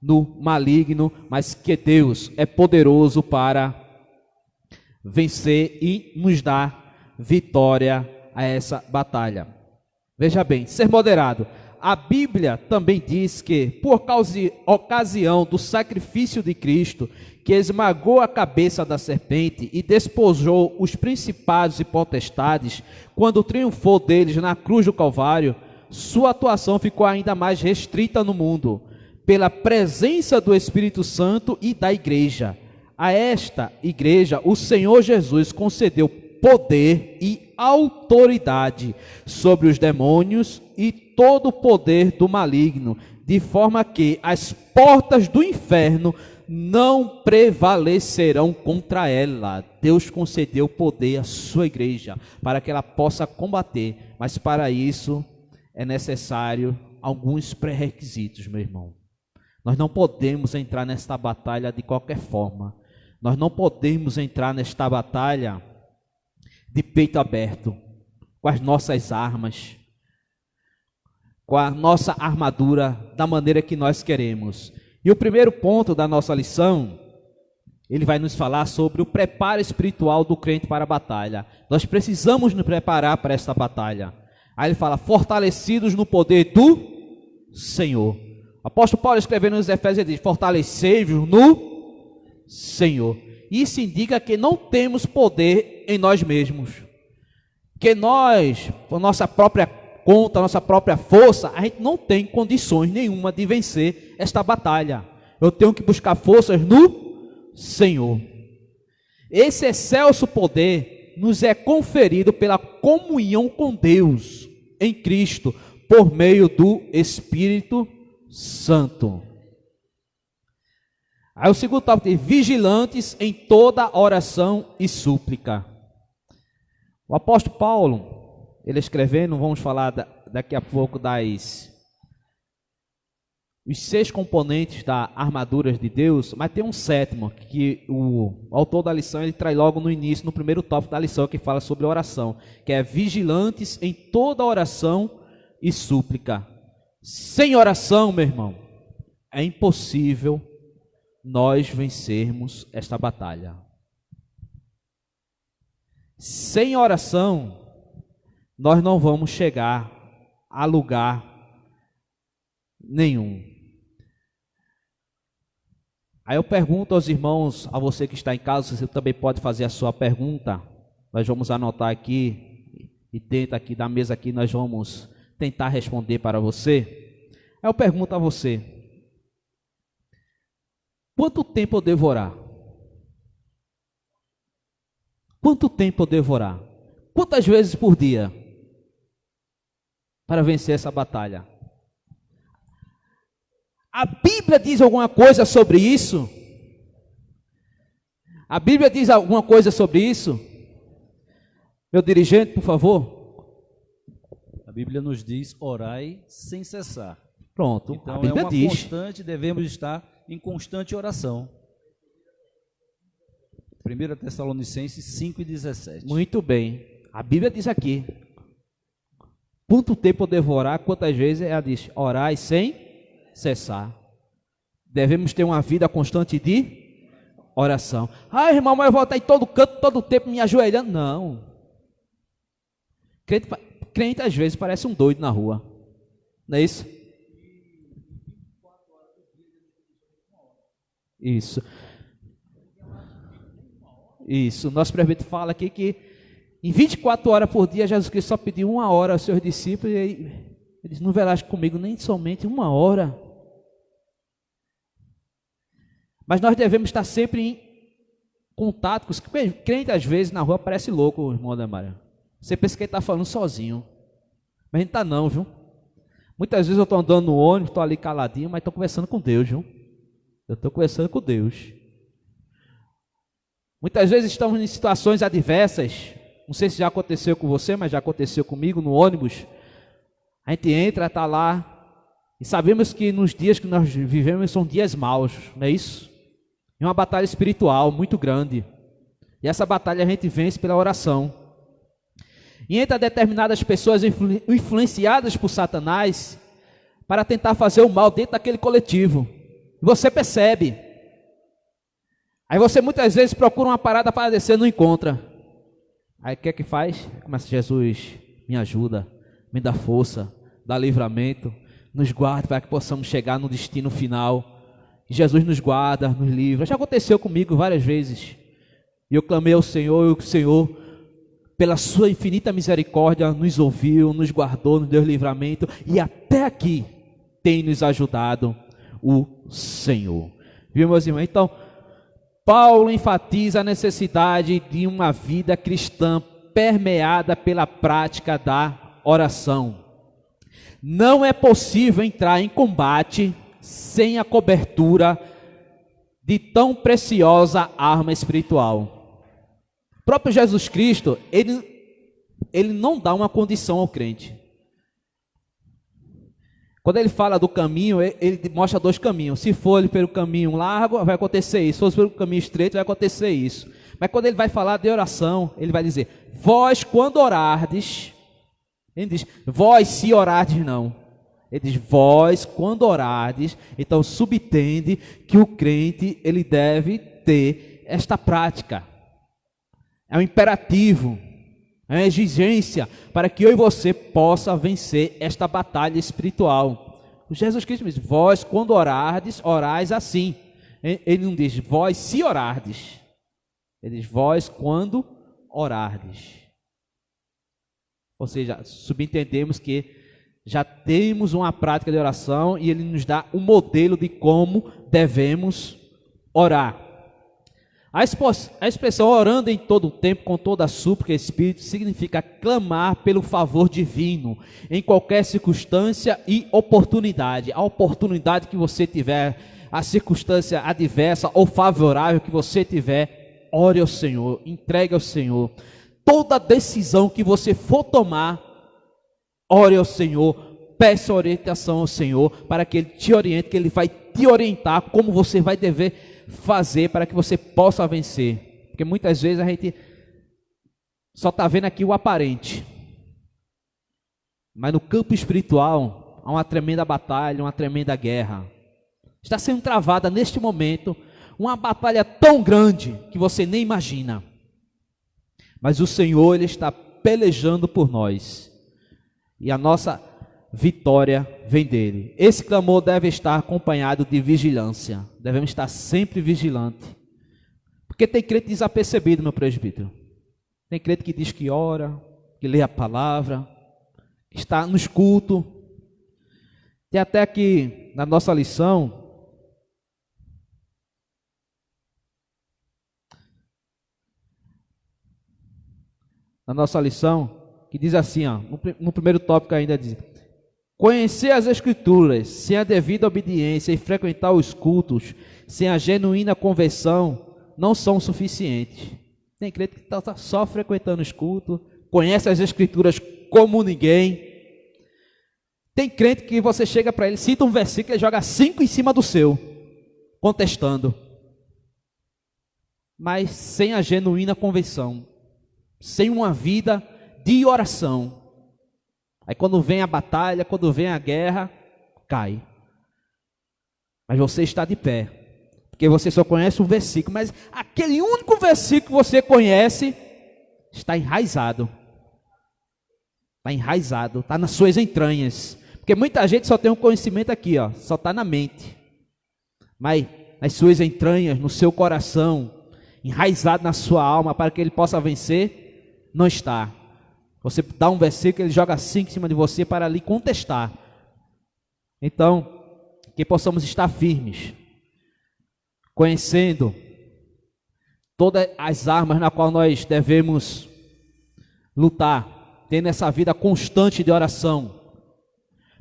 no maligno, mas que Deus é poderoso para vencer e nos dar vitória a essa batalha. Veja bem, ser moderado. A Bíblia também diz que, por ocasião do sacrifício de Cristo, que esmagou a cabeça da serpente e despojou os principados e potestades, quando triunfou deles na cruz do Calvário, sua atuação ficou ainda mais restrita no mundo, pela presença do Espírito Santo e da igreja. A esta igreja, o Senhor Jesus concedeu poder e autoridade sobre os demônios e todo o poder do maligno, de forma que as portas do inferno não prevalecerão contra ela. Deus concedeu poder à sua igreja para que ela possa combater, mas para isso é necessário alguns pré-requisitos, meu irmão. Nós não podemos entrar nesta batalha de qualquer forma. Nós não podemos entrar nesta batalha de peito aberto, com as nossas armas, com a nossa armadura, da maneira que nós queremos. E o primeiro ponto da nossa lição, ele vai nos falar sobre o preparo espiritual do crente para a batalha. Nós precisamos nos preparar para esta batalha. Aí ele fala, fortalecidos no poder do Senhor. O apóstolo Paulo escrevendo nos Efésios diz, fortalecei-vos no Senhor. Isso indica que não temos poder em nós mesmos, que nós, por nossa própria conta, nossa própria força, a gente não tem condições nenhuma de vencer esta batalha. Eu tenho que buscar forças no Senhor. Esse excelso poder nos é conferido pela comunhão com Deus em Cristo, por meio do Espírito Santo. Aí o segundo tópico diz, vigilantes em toda oração e súplica. O apóstolo Paulo, ele escrevendo, vamos falar daqui a pouco os 6 componentes da armadura de Deus, mas tem um sétimo, que o autor da lição, ele traz logo no início, no primeiro tópico da lição, que fala sobre oração, que é vigilantes em toda oração e súplica. Sem oração, meu irmão, é impossível nós vencermos esta batalha. Sem oração, nós não vamos chegar a lugar nenhum. Aí eu pergunto aos irmãos, a você que está em casa, você também pode fazer a sua pergunta. Nós vamos anotar aqui e tenta aqui da mesa aqui, nós vamos tentar responder para você. Aí eu pergunto a você, quanto tempo eu devo orar? Quanto tempo eu devo orar? Quantas vezes por dia? Para vencer essa batalha. A Bíblia diz alguma coisa sobre isso? A Bíblia diz alguma coisa sobre isso? Meu dirigente, por favor. A Bíblia nos diz, orai sem cessar. Pronto, então a Bíblia é uma diz. constante, devemos estar em constante oração. 1 Tessalonicenses 5:17. Muito bem. A Bíblia diz aqui: quanto tempo devorar, quantas vezes ela diz, orai sem cessar. Devemos ter uma vida constante de oração. Ah, irmão, mas eu vou estar em todo canto, todo tempo me ajoelhando. Não. Crente às vezes parece um doido na rua. Não é isso? Isso. Isso. Nosso presbítero fala aqui que em 24 horas por dia, Jesus Cristo só pediu 1 hora aos seus discípulos, e eles não velascam comigo nem somente 1 hora. Mas nós devemos estar sempre em contato com os crentes. Às vezes na rua parece louco, irmão Ademar. Você pensa que ele está falando sozinho, mas a gente está não, viu? Muitas vezes eu estou andando no ônibus, estou ali caladinho, mas estou conversando com Deus, viu? Eu estou conversando com Deus. Muitas vezes estamos em situações adversas. Não sei se já aconteceu com você, mas já aconteceu comigo no ônibus. A gente entra, está lá, e sabemos que nos dias que nós vivemos são dias maus, não é isso? É uma batalha espiritual muito grande. E essa batalha a gente vence pela oração. E entra determinadas pessoas influenciadas por Satanás para tentar fazer o mal dentro daquele coletivo. E você percebe. Aí você muitas vezes procura uma parada para descer, não encontra. Aí o que é que faz? Começa: Jesus, me ajuda, me dá força, dá livramento, nos guarda para que possamos chegar no destino final. E Jesus nos guarda, nos livra. Já aconteceu comigo várias vezes. E eu clamei ao Senhor, e o Senhor, pela sua infinita misericórdia, nos ouviu, nos guardou, nos deu livramento, e até aqui tem nos ajudado o Senhor. Viu, meus irmãos? Então, Paulo enfatiza a necessidade de uma vida cristã permeada pela prática da oração. Não é possível entrar em combate sem a cobertura de tão preciosa arma espiritual. O próprio Jesus Cristo, ele não dá uma condição ao crente. Quando ele fala do caminho, ele mostra 2 caminhos. Se for pelo caminho largo, vai acontecer isso. Se for pelo caminho estreito, vai acontecer isso. Mas quando ele vai falar de oração, ele vai dizer: vós quando orardes, ele diz, vós se orardes não. Ele diz, vós quando orardes. Então subentende que o crente, ele deve ter esta prática. É um imperativo, é uma exigência para que eu e você possa vencer esta batalha espiritual. Jesus Cristo diz, vós quando orardes, orais assim. Ele não diz, vós se orardes. Ele diz, vós quando orardes. Ou seja, subentendemos que já temos uma prática de oração e ele nos dá um modelo de como devemos orar. A expressão orando em todo o tempo, com toda a súplica e espírito, significa clamar pelo favor divino, em qualquer circunstância e oportunidade. A oportunidade que você tiver, a circunstância adversa ou favorável que você tiver, ore ao Senhor, entregue ao Senhor. Toda decisão que você for tomar, ore ao Senhor, peça orientação ao Senhor, para que Ele te oriente, que Ele vai te orientar como você vai dever fazer para que você possa vencer. Porque muitas vezes a gente só está vendo aqui o aparente, mas no campo espiritual há uma tremenda batalha, uma tremenda guerra. Está sendo travada neste momento uma batalha tão grande que você nem imagina. Mas o Senhor, Ele está pelejando por nós, e a nossa vitória vem dele. Esse clamor deve estar acompanhado de vigilância. Devemos estar sempre vigilantes. Porque tem crente desapercebido, meu presbítero. Tem crente que diz que ora, que lê a palavra, que está nos cultos. Tem até aqui na nossa lição, que diz assim, ó, no primeiro tópico ainda diz: conhecer as Escrituras sem a devida obediência e frequentar os cultos sem a genuína conversão não são suficientes. Tem crente que está só frequentando os cultos, conhece as Escrituras como ninguém. Tem crente que você chega para ele, cita um versículo e joga 5 em cima do seu, contestando. mas sem a genuína conversão, sem uma vida de oração. Aí quando vem a batalha, quando vem a guerra, cai. Mas você está de pé, porque você só conhece um versículo, mas aquele único versículo que você conhece está enraizado. Está enraizado, está nas suas entranhas. Porque muita gente só tem um conhecimento aqui, ó, só está na mente. Mas nas suas entranhas, no seu coração, enraizado na sua alma, para que ele possa vencer, não está. Você dá um versículo, ele joga 5 em cima de você para lhe contestar. Então, que possamos estar firmes, conhecendo todas as armas na qual nós devemos lutar, tendo essa vida constante de oração,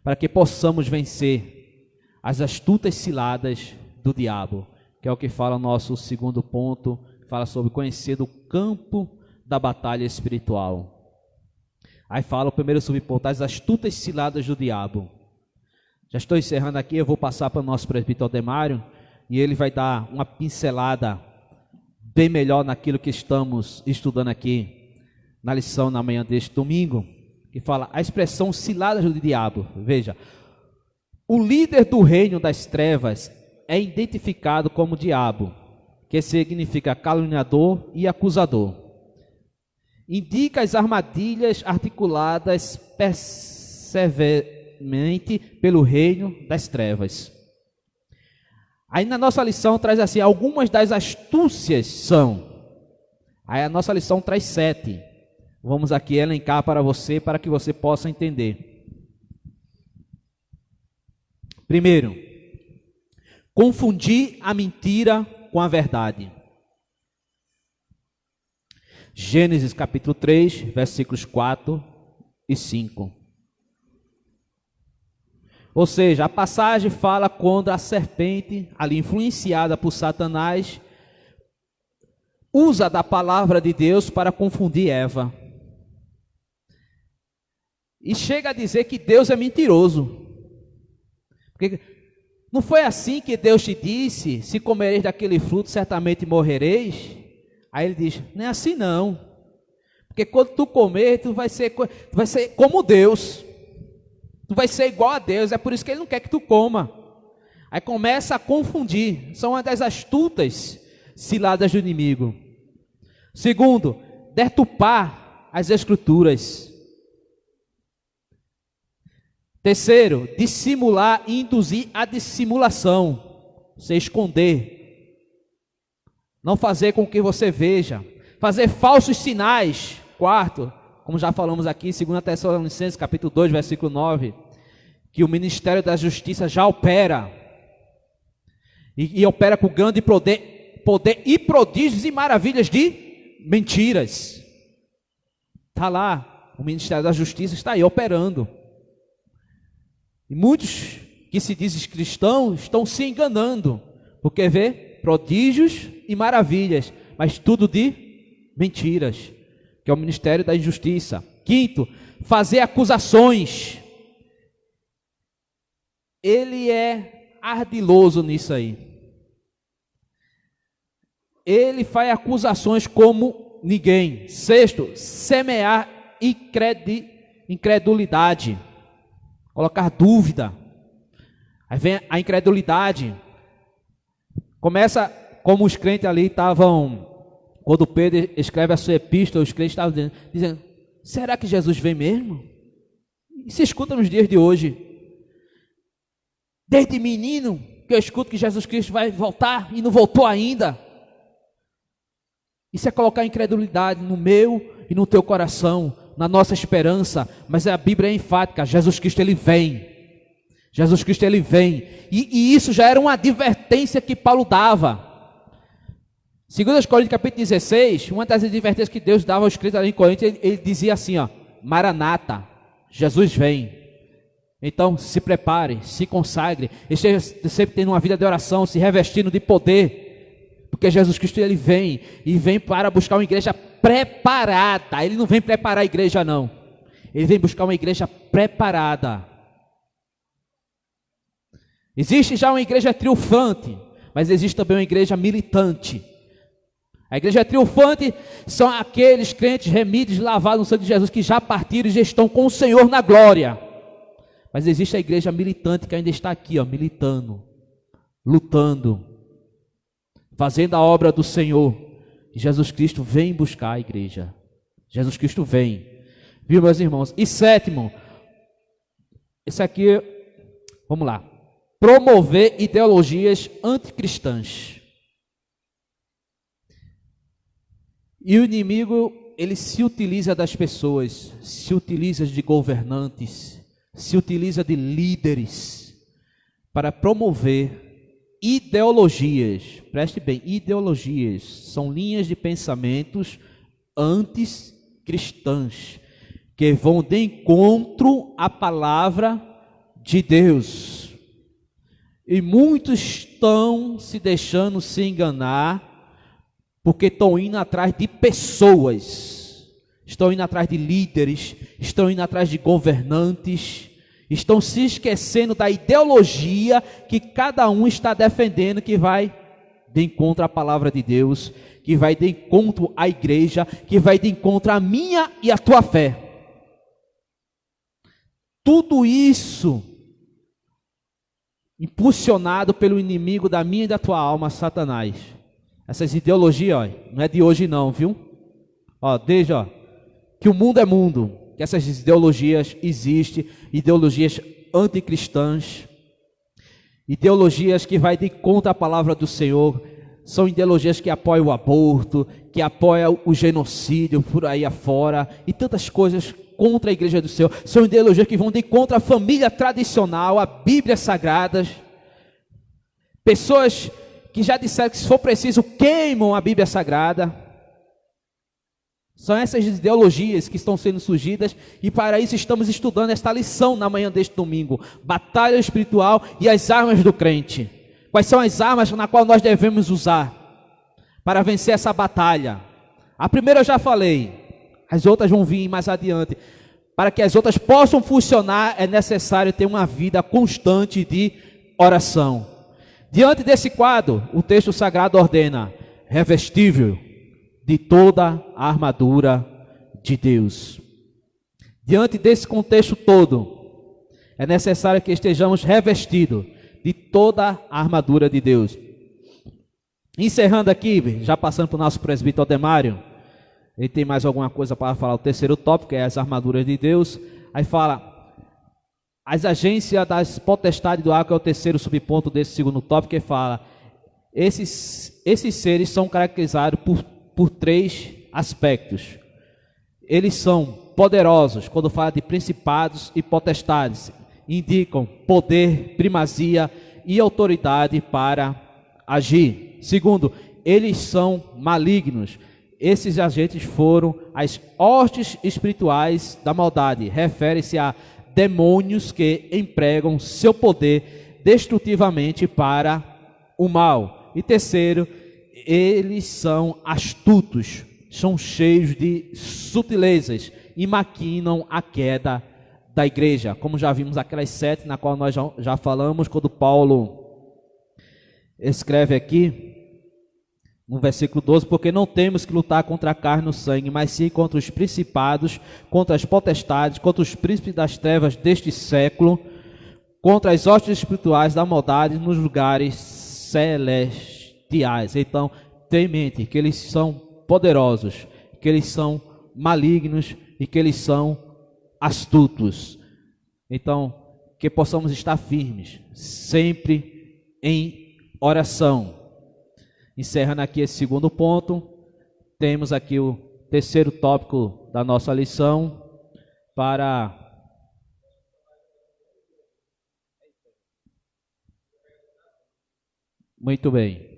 para que possamos vencer as astutas ciladas do diabo, que é o que fala o nosso segundo ponto, fala sobre conhecer do campo da batalha espiritual. Aí fala o primeiro subponto, as astutas ciladas do diabo. Já estou encerrando aqui, eu vou passar para o nosso presbítero Aldemário, e ele vai dar uma pincelada bem melhor naquilo que estamos estudando aqui, na lição na manhã deste domingo, que fala a expressão ciladas do diabo. Veja, o líder do reino das trevas é identificado como diabo, que significa caluniador e acusador. Indica as armadilhas articuladas perseverantemente pelo reino das trevas. Aí na nossa lição traz assim, algumas das astúcias são. Aí a nossa lição traz 7. Vamos aqui elencar para você, para que você possa entender. Primeiro, confundir a mentira com a verdade. Gênesis capítulo 3, versículos 4 e 5. Ou seja, a passagem fala quando a serpente, ali influenciada por Satanás, usa da palavra de Deus para confundir Eva. E chega a dizer que Deus é mentiroso. Porque não foi assim que Deus te disse, se comereis daquele fruto, certamente morrereis? Aí ele diz, não é assim não. Porque quando tu comer, tu vai ser como Deus. Tu vai ser igual a Deus, é por isso que ele não quer que tu coma. Aí começa a confundir. São uma das astutas ciladas do inimigo. Segundo, deturpar as escrituras. Terceiro, dissimular e induzir a dissimulação. Você esconder. Não fazer com que você veja. Fazer falsos sinais. Quarto, como já falamos aqui, 2 Tessalonicenses, capítulo 2, versículo 9, que o ministério da justiça já opera. E opera com grande poder e prodígios e maravilhas de mentiras. Está lá, o ministério da justiça está aí operando. E muitos que se dizem cristãos estão se enganando, porque vê prodígios e maravilhas, mas tudo de mentiras, que é o ministério da injustiça. Quinto, fazer acusações. Ele é ardiloso nisso aí. Ele faz acusações como ninguém. Sexto, semear incredulidade. Colocar dúvida. Aí vem a incredulidade. Começa como os crentes ali estavam, quando Pedro escreve a sua epístola, os crentes estavam dizendo, será que Jesus vem mesmo? E se escuta nos dias de hoje. Desde menino que eu escuto que Jesus Cristo vai voltar e não voltou ainda. Isso é colocar incredulidade no meu e no teu coração, na nossa esperança, mas a Bíblia é enfática, Jesus Cristo ele vem. Jesus Cristo ele vem. E isso já era uma advertência que Paulo dava. 2 Coríntios capítulo 16, uma das advertências que Deus dava aos crentes ali em Coríntios, ele dizia assim, ó, Maranata, Jesus vem. Então se prepare, se consagre, esteja sempre tendo uma vida de oração, se revestindo de poder, porque Jesus Cristo ele vem, e vem para buscar uma igreja preparada. Ele não vem preparar a igreja não, ele vem buscar uma igreja preparada. Existe já uma igreja triunfante, mas existe também uma igreja militante. A igreja triunfante são aqueles crentes remidos, lavados no sangue de Jesus, que já partiram e já estão com o Senhor na glória. Mas existe a igreja militante que ainda está aqui, ó, militando, lutando, fazendo a obra do Senhor. E Jesus Cristo vem buscar a igreja. Jesus Cristo vem. Viu, meus irmãos? E sétimo, esse aqui, vamos lá. Promover ideologias anticristãs. E o inimigo, ele se utiliza das pessoas, se utiliza de governantes, se utiliza de líderes para promover ideologias. Preste bem, ideologias são linhas de pensamentos anticristãs que vão de encontro à palavra de Deus. E muitos estão se deixando se enganar porque estão indo atrás de pessoas, estão indo atrás de líderes, estão indo atrás de governantes, estão se esquecendo da ideologia que cada um está defendendo, que vai de encontro à palavra de Deus, que vai de encontro à igreja, que vai de encontro à minha e à tua fé. Tudo isso impulsionado pelo inimigo da minha e da tua alma, Satanás. Essas ideologias, ó, não é de hoje não, viu? Ó, desde que o mundo é mundo, que essas ideologias existem, ideologias anticristãs, ideologias que vai de contra a palavra do Senhor, são ideologias que apoiam o aborto, que apoiam o genocídio por aí afora, e tantas coisas contra a igreja do Senhor. São ideologias que vão de contra a família tradicional, a Bíblia Sagrada. Pessoas que já disseram que se for preciso queimam a Bíblia Sagrada. São essas ideologias que estão sendo surgidas, e para isso estamos estudando esta lição na manhã deste domingo: batalha espiritual e as armas do crente. Quais são as armas na qual nós devemos usar para vencer essa batalha? A primeira eu já falei, as outras vão vir mais adiante. Para que as outras possam funcionar, é necessário ter uma vida constante de oração. Diante desse quadro, o texto sagrado ordena: revestível de toda a armadura de Deus. Diante desse contexto todo, é necessário que estejamos revestidos de toda a armadura de Deus. Encerrando aqui, já passando para o nosso presbítero Aldemário, ele tem mais alguma coisa para falar. O terceiro tópico é as armaduras de Deus. Aí fala as agências das potestades do ar, que é o terceiro subponto desse segundo tópico, que fala esses seres são caracterizados por três aspectos. Eles são poderosos, quando fala de principados e potestades, indicam poder, primazia e autoridade para agir. Segundo, eles são malignos. Esses agentes foram as hostes espirituais da maldade. Refere-se a demônios que empregam seu poder destrutivamente para o mal. E terceiro, eles são astutos, são cheios de sutilezas e maquinam a queda da igreja, como já vimos aquelas 7 na qual nós já falamos, quando Paulo escreve aqui no versículo 12: porque não temos que lutar contra a carne e o sangue, mas sim contra os principados, contra as potestades, contra os príncipes das trevas deste século, contra as hostes espirituais da maldade nos lugares celestiais. Então, tenha em mente que eles são poderosos, que eles são malignos e que eles são astutos. Então, que possamos estar firmes, sempre em oração. Encerrando aqui esse segundo ponto, temos aqui o terceiro tópico da nossa lição para... Muito bem,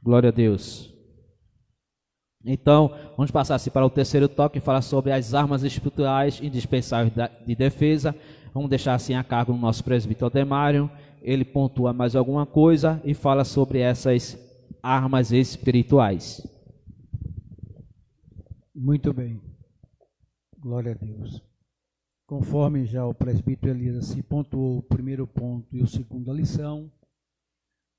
glória a Deus. Então, vamos passar assim para o terceiro tópico, que fala sobre as armas espirituais indispensáveis de defesa. Vamos deixar assim a cargo do nosso presbítero Aldemário. Ele pontua mais alguma coisa e fala sobre essas armas espirituais. Muito bem, glória a Deus. Conforme já o presbítero Elias se pontuou o primeiro ponto e o segundo a lição,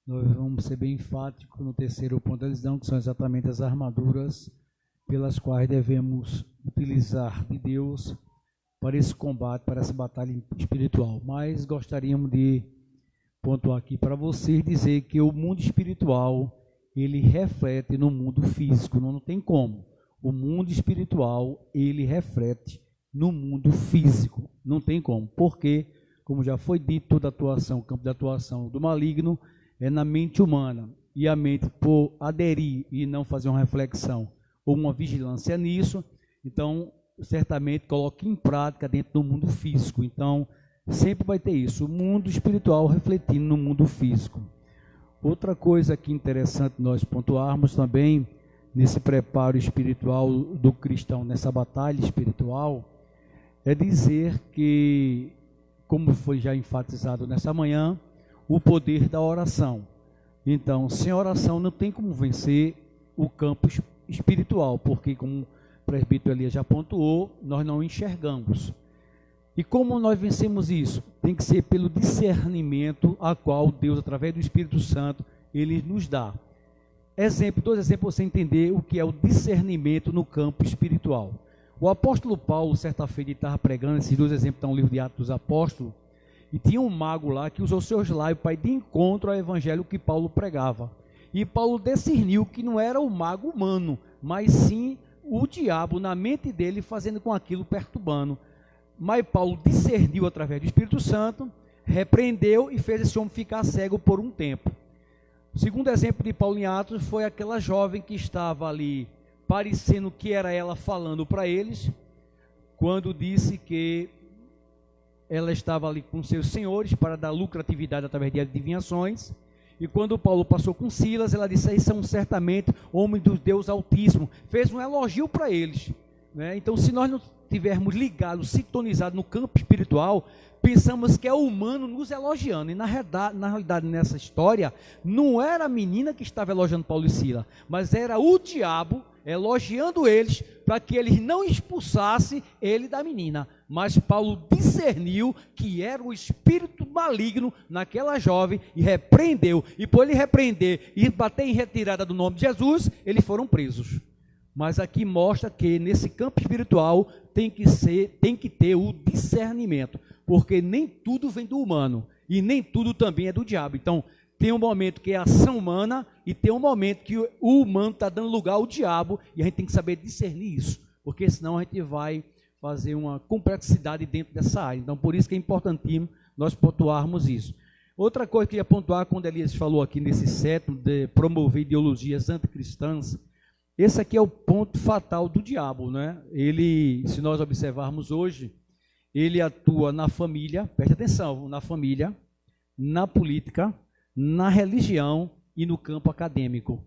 nós vamos ser bem enfáticos no terceiro ponto da visão, que são exatamente as armaduras pelas quais devemos utilizar de Deus para esse combate, para essa batalha espiritual. Mas gostaríamos de pontuar aqui para vocês, dizer que o mundo espiritual, ele reflete no mundo físico, não tem como. O mundo espiritual, ele reflete no mundo físico, não tem como. Porque, como já foi dito, toda atuação, o campo de atuação do maligno é na mente humana. E a mente, por aderir e não fazer uma reflexão ou uma vigilância nisso, então, certamente coloca em prática dentro do mundo físico. Então, sempre vai ter isso, o mundo espiritual refletindo no mundo físico. Outra coisa aqui interessante nós pontuarmos também, nesse preparo espiritual do cristão, nessa batalha espiritual, é dizer que, como foi já enfatizado nessa manhã, o poder da oração. Então, sem oração não tem como vencer o campo espiritual, porque, como o presbítero Elias já pontuou, nós não enxergamos. E como nós vencemos isso? Tem que ser pelo discernimento a qual Deus, através do Espírito Santo, Ele nos dá. Exemplo, dois exemplos para você entender o que é o discernimento no campo espiritual. O apóstolo Paulo, certa feita, estava pregando, esses dois exemplos estão no livro de Atos dos Apóstolos, e tinha um mago lá que usou seus lábios para ir de encontro ao evangelho que Paulo pregava. E Paulo discerniu que não era o mago humano, mas sim o diabo na mente dele fazendo com aquilo, perturbando. Mas Paulo discerniu através do Espírito Santo, repreendeu e fez esse homem ficar cego por um tempo. O segundo exemplo de Paulo em Atos foi aquela jovem que estava ali, parecendo que era ela falando para eles, quando disse que ela estava ali com seus senhores para dar lucratividade através de adivinhações. E quando Paulo passou com Silas, ela disse: eles são certamente homens do Deus Altíssimo. Fez um elogio para eles, né? Então, se nós não estivermos ligados, sintonizados no campo espiritual, pensamos que é o humano nos elogiando. E na realidade, nessa história, não era a menina que estava elogiando Paulo e Silas, mas era o diabo elogiando eles, para que eles não expulsassem ele da menina. Mas Paulo discerniu que era o espírito maligno naquela jovem e repreendeu. E por ele repreender e bater em retirada do nome de Jesus, eles foram presos. Mas aqui mostra que nesse campo espiritual tem que ter o discernimento, porque nem tudo vem do humano e nem tudo também é do diabo. Então, tem um momento que é ação humana e tem um momento que o humano está dando lugar ao diabo, e a gente tem que saber discernir isso, porque senão a gente vai fazer uma complexidade dentro dessa área. Então, por isso que é importantíssimo nós pontuarmos isso. Outra coisa que eu ia pontuar, quando Elias falou aqui nesse século de promover ideologias anticristãs, esse aqui é o ponto fatal do diabo, né? Ele, se nós observarmos hoje, ele atua na família, preste atenção, na família, na política, na religião e no campo acadêmico.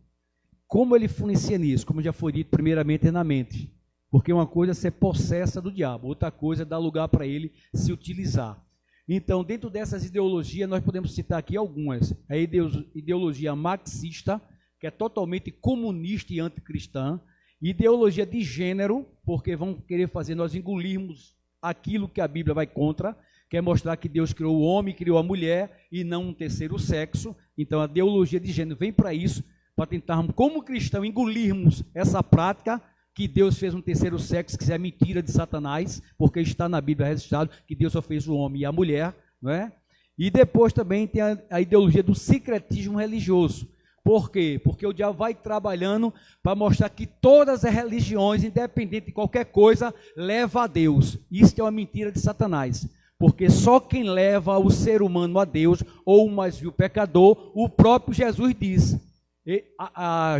Como ele influencia nisso? Como já foi dito, primeiramente é na mente. Porque uma coisa é ser possessa do diabo, outra coisa é dar lugar para ele se utilizar. Então, dentro dessas ideologias, nós podemos citar aqui algumas. A ideologia marxista, que é totalmente comunista e anticristã. Ideologia de gênero, porque vão querer fazer nós engolirmos aquilo que a Bíblia vai contra, quer mostrar que Deus criou o homem, criou a mulher e não um terceiro sexo. Então a ideologia de gênero vem para isso, para tentarmos, como cristão, engolirmos essa prática que Deus fez um terceiro sexo, que é mentira de Satanás, porque está na Bíblia registrado que Deus só fez o homem e a mulher, não é? E depois também tem a ideologia do secretismo religioso. Por quê? Porque o diabo vai trabalhando para mostrar que todas as religiões, independente de qualquer coisa, levam a Deus. Isso é uma mentira de Satanás. Porque só quem leva o ser humano a Deus, ou o mais vil pecador, o próprio Jesus diz.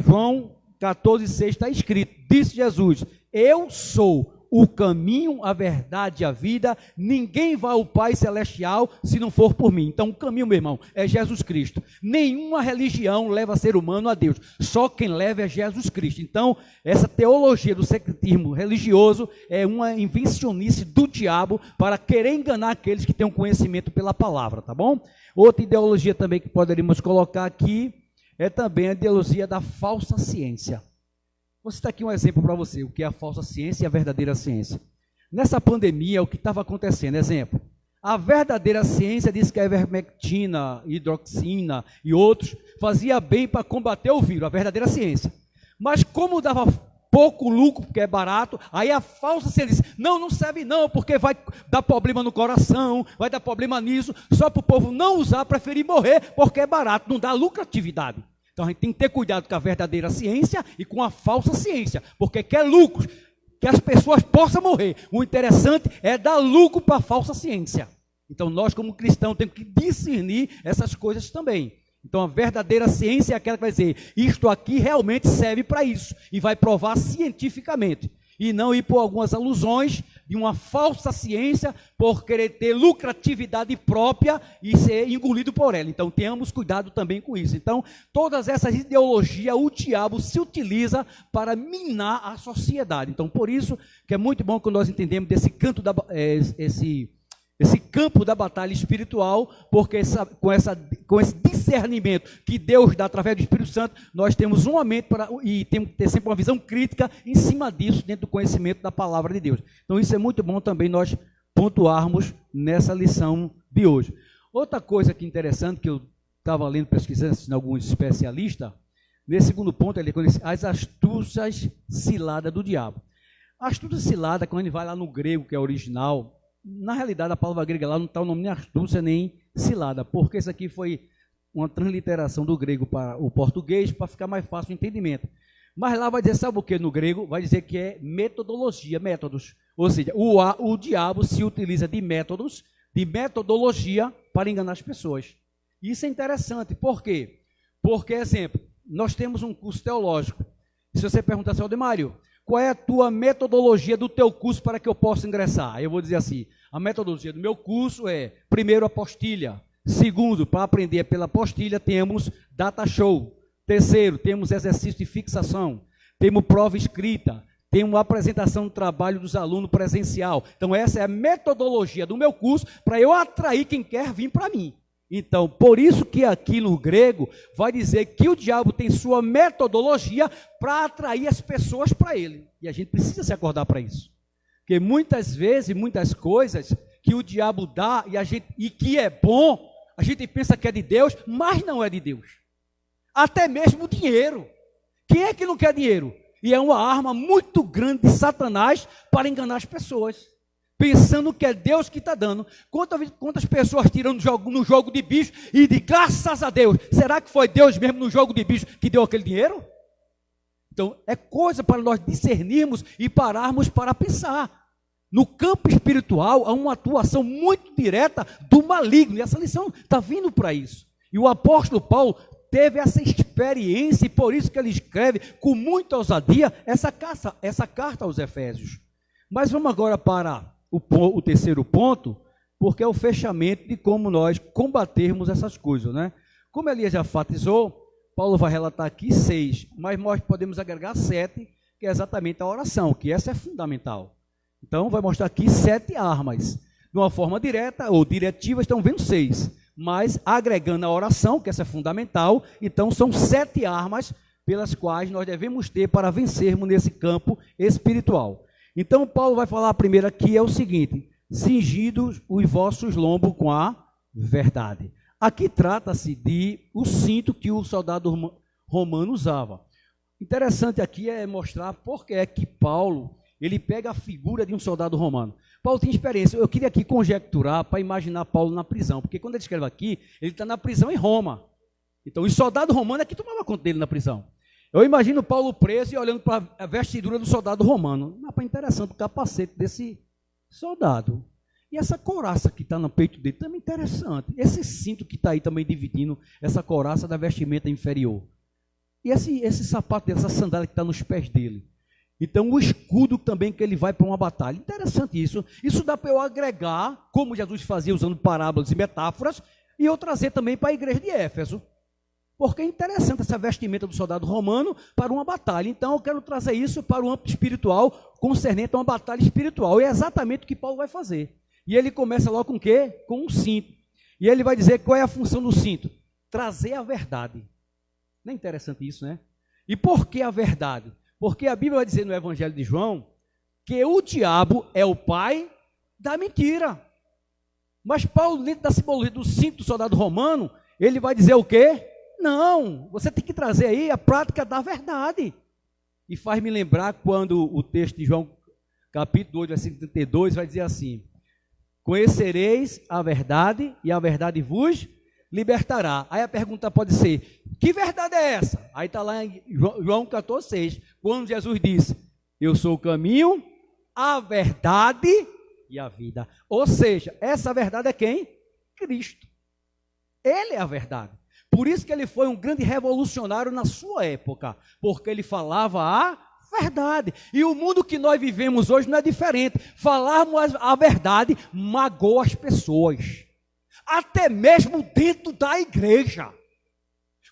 João 14,6 está escrito, disse Jesus: eu sou o caminho, a verdade e a vida, ninguém vai ao Pai Celestial se não for por mim. Então o caminho, meu irmão, é Jesus Cristo. Nenhuma religião leva ser humano a Deus, só quem leva é Jesus Cristo. Então essa teologia do secretismo religioso é uma invencionice do diabo para querer enganar aqueles que têm um conhecimento pela palavra, tá bom? Outra ideologia também que poderíamos colocar aqui é também a ideologia da falsa ciência. Vou citar aqui um exemplo para você, o que é a falsa ciência e a verdadeira ciência. Nessa pandemia, o que estava acontecendo? Exemplo, A verdadeira ciência diz que a ivermectina, hidroxina e outros fazia bem para combater o vírus, a verdadeira ciência. Mas como dava pouco lucro, porque é barato, aí a falsa ciência diz, não serve não, porque vai dar problema no coração, vai dar problema nisso, só para o povo não usar, preferir morrer, porque é barato, não dá lucratividade. Então a gente tem que ter cuidado com a verdadeira ciência e com a falsa ciência, porque quer lucro, que as pessoas possam morrer. O interessante é dar lucro para a falsa ciência. Então nós como cristãos temos que discernir essas coisas também. Então a verdadeira ciência é aquela que vai dizer, isto aqui realmente serve para isso, e vai provar cientificamente, e não ir por algumas alusões de uma falsa ciência, por querer ter lucratividade própria e ser engolido por ela. Então tenhamos cuidado também com isso. Então todas essas ideologias, o diabo se utiliza para minar a sociedade. Então por isso que é muito bom que nós entendemos desse canto esse campo da batalha espiritual, porque com esse discernimento que Deus dá através do Espírito Santo, nós temos um mente e temos que ter sempre uma visão crítica em cima disso, dentro do conhecimento da palavra de Deus. Então isso é muito bom também nós pontuarmos nessa lição de hoje. Outra coisa que interessante, que eu estava lendo, pesquisando em alguns especialistas, nesse segundo ponto, ele conhece as astúcias ciladas do diabo. A astúcia cilada, quando ele vai lá no grego, que é original, na realidade, a palavra grega lá não está o nome nem astúcia nem cilada, porque isso aqui foi uma transliteração do grego para o português, para ficar mais fácil o entendimento. Mas lá vai dizer, sabe o que no grego? Vai dizer que é metodologia, métodos. Ou seja, o diabo se utiliza de métodos, de metodologia para enganar as pessoas. Isso é interessante, por quê? Porque, exemplo, nós temos um curso teológico. Se você perguntar assim, Aldemário, qual é a tua metodologia do teu curso para que eu possa ingressar? Eu vou dizer assim, a metodologia do meu curso é, primeiro, apostilha. Segundo, para aprender pela apostilha, temos data show. Terceiro, temos exercício de fixação. Temos prova escrita. Temos apresentação do trabalho dos alunos presencial. Então, essa é a metodologia do meu curso para eu atrair quem quer vir para mim. Então, por isso que aqui no grego vai dizer que o diabo tem sua metodologia para atrair as pessoas para ele. E a gente precisa se acordar para isso. Porque muitas vezes, muitas coisas que o diabo dá e que é bom, a gente pensa que é de Deus, mas não é de Deus. Até mesmo o dinheiro. Quem é que não quer dinheiro? E é uma arma muito grande de Satanás para enganar as pessoas. Pensando que é Deus que está dando. Quantas pessoas tiram no jogo de bicho e de graças a Deus, será que foi Deus mesmo no jogo de bicho que deu aquele dinheiro? Então, é coisa para nós discernirmos e pararmos para pensar. No campo espiritual, há uma atuação muito direta do maligno, e essa lição está vindo para isso. E o apóstolo Paulo teve essa experiência, e por isso que ele escreve com muita ousadia essa carta aos Efésios. Mas vamos agora para o terceiro ponto, porque é o fechamento de como nós combatermos essas coisas, né? Como Elias já enfatizou, Paulo vai relatar aqui 6, mas nós podemos agregar 7, que é exatamente a oração, que essa é fundamental. Então, vai mostrar aqui 7 armas. De uma forma direta ou diretiva, estão vendo 6. Mas, agregando a oração, que essa é fundamental, então são 7 armas pelas quais nós devemos ter para vencermos nesse campo espiritual. Então, Paulo vai falar primeiro aqui, é o seguinte, cingidos os vossos lombos com a verdade. Aqui trata-se de o cinto que o soldado romano usava. Interessante aqui é mostrar por que é que Paulo, ele pega a figura de um soldado romano. Paulo tem experiência, eu queria aqui conjecturar para imaginar Paulo na prisão, porque quando ele escreve aqui, ele está na prisão em Roma. Então, o soldado romano é que tomava conta dele na prisão. Eu imagino Paulo preso e olhando para a vestidura do soldado romano. Mas é interessante o capacete desse soldado. E essa couraça que está no peito dele também é interessante. Esse cinto que está aí também dividindo essa couraça da vestimenta inferior. E esse sapato dele, essa sandália que está nos pés dele. Então o escudo também que ele vai para uma batalha. Interessante isso. Isso dá para eu agregar, como Jesus fazia usando parábolas e metáforas, e eu trazer também para a igreja de Éfeso. Porque é interessante essa vestimenta do soldado romano para uma batalha. Então eu quero trazer isso para o âmbito espiritual, concernente a uma batalha espiritual. E é exatamente o que Paulo vai fazer. E ele começa logo com o quê? Com um cinto. E ele vai dizer qual é a função do cinto? Trazer a verdade. Não é interessante isso, né? E por que a verdade? Porque a Bíblia vai dizer no Evangelho de João que o diabo é o pai da mentira. Mas Paulo, dentro da simbologia do cinto do soldado romano, ele vai dizer o quê? Não, você tem que trazer aí a prática da verdade. E faz me lembrar quando o texto de João, capítulo 8, versículo 32, vai dizer assim: conhecereis a verdade e a verdade vos libertará. Aí a pergunta pode ser: que verdade é essa? Aí está lá em João 14,6, quando Jesus disse: eu sou o caminho, a verdade e a vida. Ou seja, essa verdade é quem? Cristo. Ele é a verdade. Por isso que ele foi um grande revolucionário na sua época, porque ele falava a verdade. E o mundo que nós vivemos hoje não é diferente. Falarmos a verdade magoa as pessoas, até mesmo dentro da igreja.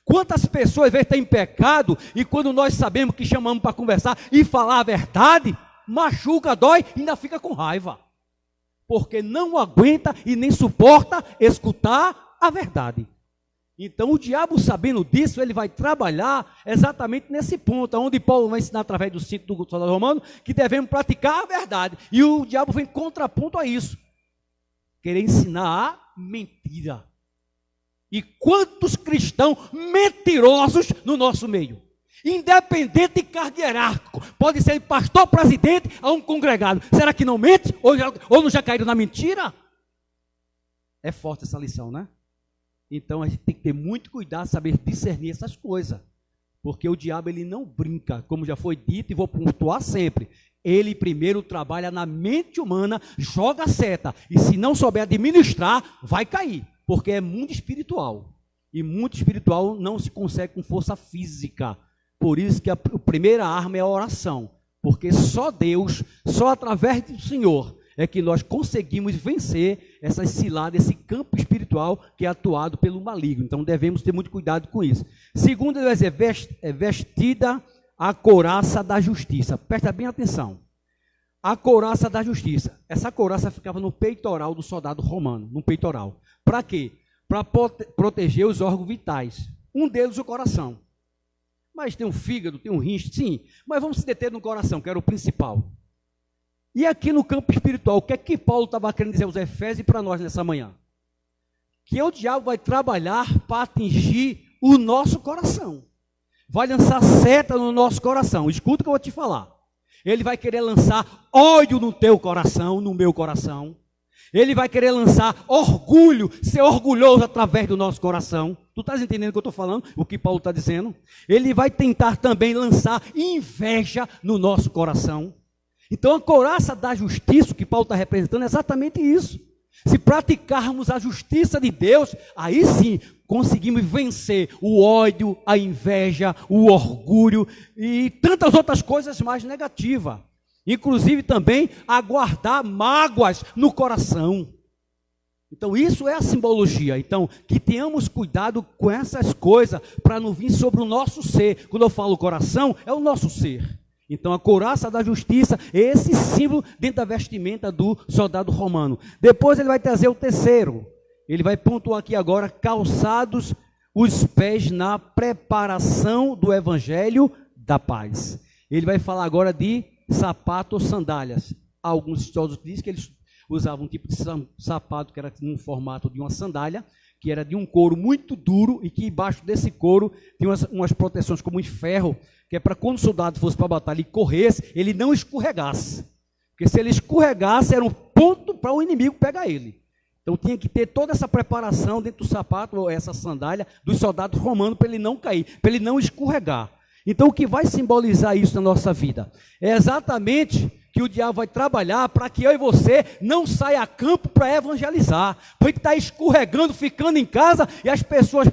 Quantas pessoas às vezes têm pecado, e quando nós sabemos que chamamos para conversar e falar a verdade, machuca, dói e ainda fica com raiva, porque não aguenta e nem suporta escutar a verdade. Então o diabo, sabendo disso, ele vai trabalhar exatamente nesse ponto, onde Paulo vai ensinar através do cinto do soldado romano, que devemos praticar a verdade, e o diabo vem contraponto a isso, querer ensinar a mentira. E quantos cristãos mentirosos no nosso meio, independente de cargo hierárquico, pode ser pastor, presidente, a um congregado, será que não mente? Ou não já caíram na mentira? É forte essa lição, né? Então a gente tem que ter muito cuidado, saber discernir essas coisas, porque o diabo ele não brinca, como já foi dito e vou pontuar sempre. Ele primeiro trabalha na mente humana, joga a seta, e se não souber administrar, vai cair, porque é mundo espiritual, e mundo espiritual não se consegue com força física. Por isso que a primeira arma é a oração, porque só Deus, só através do Senhor, é que nós conseguimos vencer essas ciladas, esse campo espiritual que é atuado pelo maligno. Então devemos ter muito cuidado com isso. Segundo, é vestida a couraça da justiça. Presta bem atenção. A couraça da justiça. Essa couraça ficava no peitoral do soldado romano, no peitoral. Para quê? Para proteger os órgãos vitais. Um deles o coração. Mas tem um fígado, tem um rins, sim. Mas vamos se deter no coração, que era o principal. E aqui no campo espiritual, o que é que Paulo estava querendo dizer aos Efésios e para nós nessa manhã? Que o diabo vai trabalhar para atingir o nosso coração. Vai lançar seta no nosso coração. Escuta o que eu vou te falar. Ele vai querer lançar ódio no teu coração, no meu coração. Ele vai querer lançar orgulho, ser orgulhoso através do nosso coração. Tu estás entendendo o que eu estou falando? O que Paulo está dizendo? Ele vai tentar também lançar inveja no nosso coração. Então a couraça da justiça que Paulo está representando é exatamente isso. Se praticarmos a justiça de Deus, aí sim conseguimos vencer o ódio, a inveja, o orgulho e tantas outras coisas mais negativas. Inclusive também aguardar mágoas no coração. Então isso é a simbologia. Então que tenhamos cuidado com essas coisas para não vir sobre o nosso ser. Quando eu falo coração, é o nosso ser. Então a couraça da justiça é esse símbolo dentro da vestimenta do soldado romano. Depois ele vai trazer o terceiro. Ele vai pontuar aqui agora: calçados os pés na preparação do evangelho da paz. Ele vai falar agora de sapato ou sandálias. Alguns estudiosos dizem que eles usavam um tipo de sapato que era no formato de uma sandália, que era de um couro muito duro e que embaixo desse couro tinha umas proteções como em ferro, que é para quando o soldado fosse para a batalha e corresse, ele não escorregasse. Porque se ele escorregasse, era um ponto para o inimigo pegar ele. Então tinha que ter toda essa preparação dentro do sapato, ou essa sandália, dos soldados romanos, para ele não cair, para ele não escorregar. Então o que vai simbolizar isso na nossa vida? É exatamente que o diabo vai trabalhar para que eu e você não saia a campo para evangelizar. Porque está escorregando, ficando em casa, e as pessoas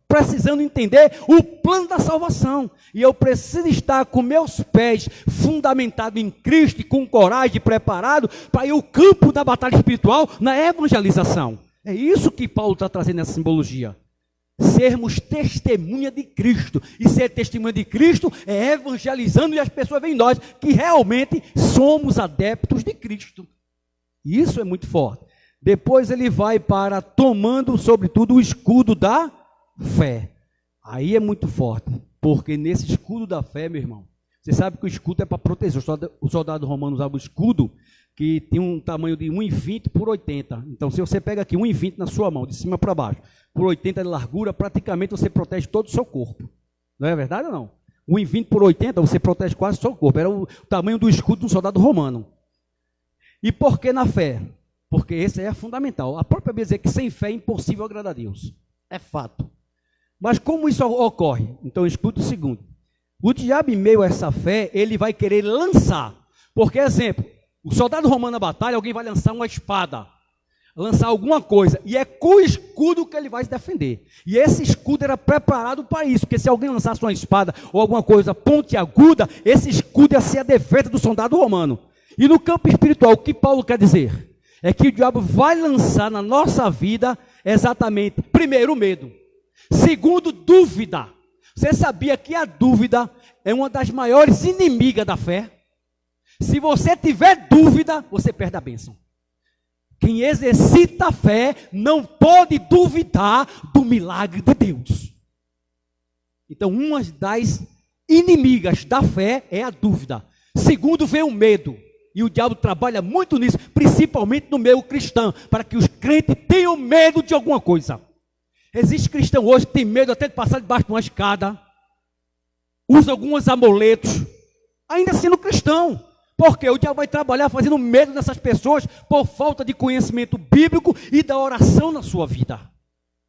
precisando entender o plano da salvação. E eu preciso estar com meus pés fundamentados em Cristo e com coragem, preparado para ir ao campo da batalha espiritual na evangelização. É isso que Paulo está trazendo nessa simbologia. Sermos testemunha de Cristo. E ser testemunha de Cristo é evangelizando, e as pessoas veem em nós que realmente somos adeptos de Cristo. Isso é muito forte. Depois ele vai para tomando sobretudo o escudo da fé. Aí é muito forte, porque nesse escudo da fé, meu irmão, Você sabe que o escudo é para proteger. O soldado romano usava o escudo que tem um tamanho de 1,20 por 80. Então, se você pega aqui 1,20 na sua mão, de cima para baixo, por 80 de largura, praticamente você protege todo o seu corpo. Não é verdade ou não? 1,20 por 80, você protege quase o seu corpo. Era o tamanho do escudo de um soldado romano. E por que na fé? Porque esse é fundamental. A própria Bíblia diz que sem fé é impossível agradar a Deus. É fato. Mas como isso ocorre? Então, escute o segundo. O diabo, em meio a essa fé, ele vai querer lançar. Porque, exemplo, o soldado romano na batalha, alguém vai lançar uma espada, lançar alguma coisa, e é com o escudo que ele vai se defender. E esse escudo era preparado para isso, porque se alguém lançasse uma espada ou alguma coisa pontiaguda, esse escudo ia ser a defesa do soldado romano. E no campo espiritual, o que Paulo quer dizer? É que o diabo vai lançar na nossa vida exatamente, primeiro, medo. Segundo, dúvida. Você sabia que a dúvida é uma das maiores inimigas da fé? Se você tiver dúvida, você perde a bênção. Quem exercita a fé não pode duvidar do milagre de Deus. Então, uma das inimigas da fé é a dúvida. Segundo, vem o medo. E o diabo trabalha muito nisso, principalmente no meio cristão, para que os crentes tenham medo de alguma coisa. Existe cristão hoje que tem medo até de passar debaixo de uma escada, usa alguns amuletos, ainda sendo cristão. Porque o diabo vai trabalhar fazendo medo nessas pessoas por falta de conhecimento bíblico e da oração na sua vida.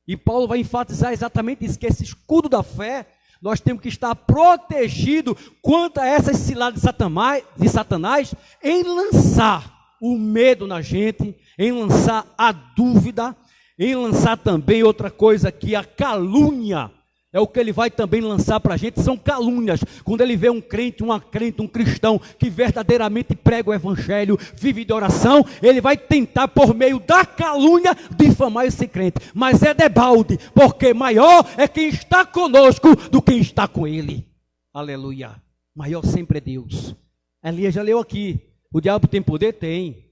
E Paulo vai enfatizar exatamente isso, que esse escudo da fé, nós temos que estar protegido quanto a essas ciladas de Satanás em lançar o medo na gente, em lançar a dúvida, em lançar também outra coisa que a calúnia. É o que ele vai também lançar para a gente, são calúnias. Quando ele vê um crente, um cristão que verdadeiramente prega o evangelho, vive de oração, ele vai tentar por meio da calúnia difamar esse crente. Mas é debalde, porque maior é quem está conosco do que quem está com ele. Aleluia. Maior sempre é Deus. Elias já leu aqui. O diabo tem poder? Tem.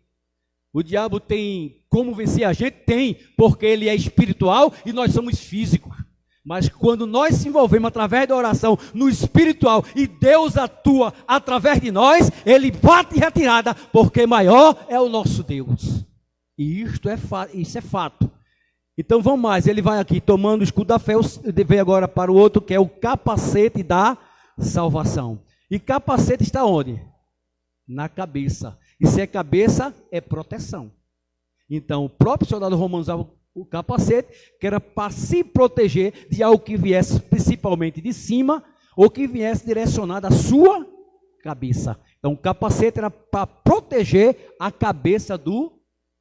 O diabo tem como vencer a gente? Tem, porque ele é espiritual e nós somos físicos. Mas quando nós se envolvemos através da oração no espiritual e Deus atua através de nós, ele bate em retirada, porque maior é o nosso Deus. E isso é fato. Então vamos mais, ele vai aqui tomando o escudo da fé, vem agora para o outro que é o capacete da salvação. E capacete está onde? Na cabeça. E se é cabeça, é proteção. Então o próprio soldado romano usava o capacete, que era para se proteger de algo que viesse principalmente de cima, ou que viesse direcionado à sua cabeça. Então o capacete era para proteger a cabeça do